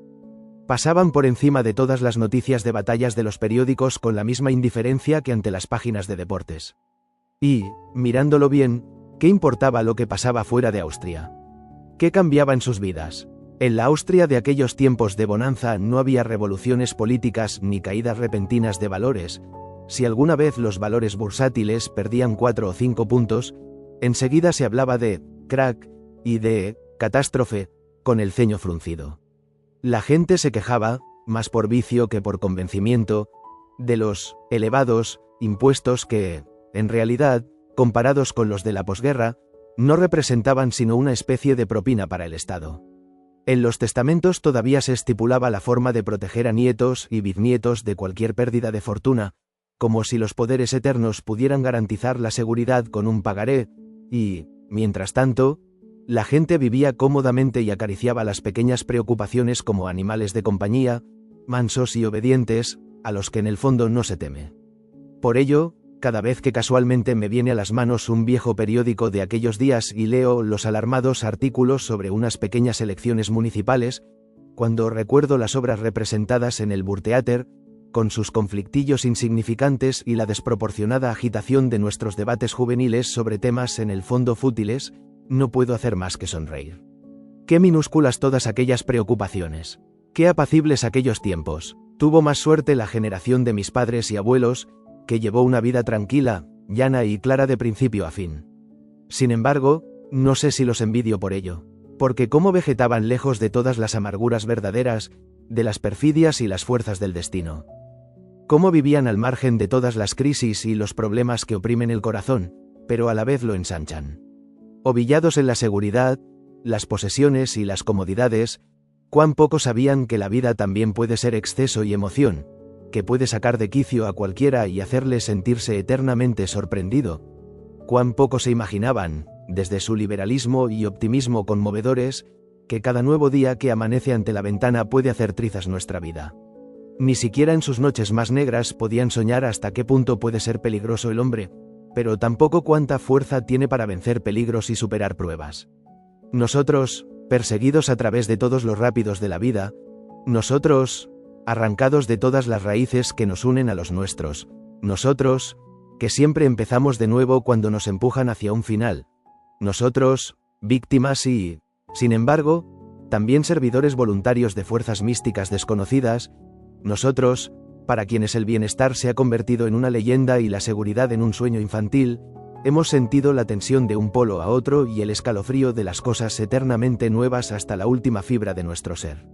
Pasaban por encima de todas las noticias de batallas de los periódicos con la misma indiferencia que ante las páginas de deportes. Y, mirándolo bien, ¿qué importaba lo que pasaba fuera de Austria? ¿Qué cambiaba en sus vidas? En la Austria de aquellos tiempos de bonanza no había revoluciones políticas ni caídas repentinas de valores. Si alguna vez los valores bursátiles perdían 4 o 5 puntos, enseguida se hablaba de crack y de catástrofe, con el ceño fruncido. La gente se quejaba, más por vicio que por convencimiento, de los elevados impuestos que, en realidad, comparados con los de la posguerra, no representaban sino una especie de propina para el Estado. En los testamentos todavía se estipulaba la forma de proteger a nietos y bisnietos de cualquier pérdida de fortuna, como si los poderes eternos pudieran garantizar la seguridad con un pagaré, y, mientras tanto, la gente vivía cómodamente y acariciaba las pequeñas preocupaciones como animales de compañía, mansos y obedientes, a los que en el fondo no se teme. Por ello, cada vez que casualmente me viene a las manos un viejo periódico de aquellos días y leo los alarmados artículos sobre unas pequeñas elecciones municipales, cuando recuerdo las obras representadas en el Burgtheater, con sus conflictillos insignificantes y la desproporcionada agitación de nuestros debates juveniles sobre temas en el fondo fútiles, no puedo hacer más que sonreír. Qué minúsculas todas aquellas preocupaciones. Qué apacibles aquellos tiempos. Tuvo más suerte la generación de mis padres y abuelos, que llevó una vida tranquila, llana y clara de principio a fin. Sin embargo, no sé si los envidio por ello, porque cómo vegetaban lejos de todas las amarguras verdaderas, de las perfidias y las fuerzas del destino. Cómo vivían al margen de todas las crisis y los problemas que oprimen el corazón, pero a la vez lo ensanchan. Ovillados en la seguridad, las posesiones y las comodidades, cuán poco sabían que la vida también puede ser exceso y emoción, que puede sacar de quicio a cualquiera y hacerle sentirse eternamente sorprendido. Cuán poco se imaginaban, desde su liberalismo y optimismo conmovedores, que cada nuevo día que amanece ante la ventana puede hacer trizas nuestra vida. Ni siquiera en sus noches más negras podían soñar hasta qué punto puede ser peligroso el hombre, pero tampoco cuánta fuerza tiene para vencer peligros y superar pruebas. Nosotros, perseguidos a través de todos los rápidos de la vida, nosotros, arrancados de todas las raíces que nos unen a los nuestros, nosotros, que siempre empezamos de nuevo cuando nos empujan hacia un final, nosotros, víctimas y, sin embargo, también servidores voluntarios de fuerzas místicas desconocidas, nosotros, para quienes el bienestar se ha convertido en una leyenda y la seguridad en un sueño infantil, hemos sentido la tensión de un polo a otro y el escalofrío de las cosas eternamente nuevas hasta la última fibra de nuestro ser.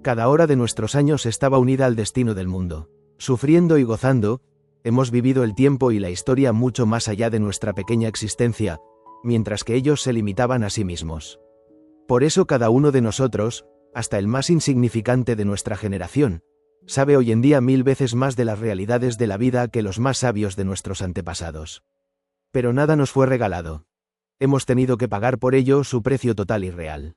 Cada hora de nuestros años estaba unida al destino del mundo. Sufriendo y gozando, hemos vivido el tiempo y la historia mucho más allá de nuestra pequeña existencia, mientras que ellos se limitaban a sí mismos. Por eso cada uno de nosotros, hasta el más insignificante de nuestra generación, sabe hoy en día 1000 veces más de las realidades de la vida que los más sabios de nuestros antepasados. Pero nada nos fue regalado. Hemos tenido que pagar por ello su precio total y real.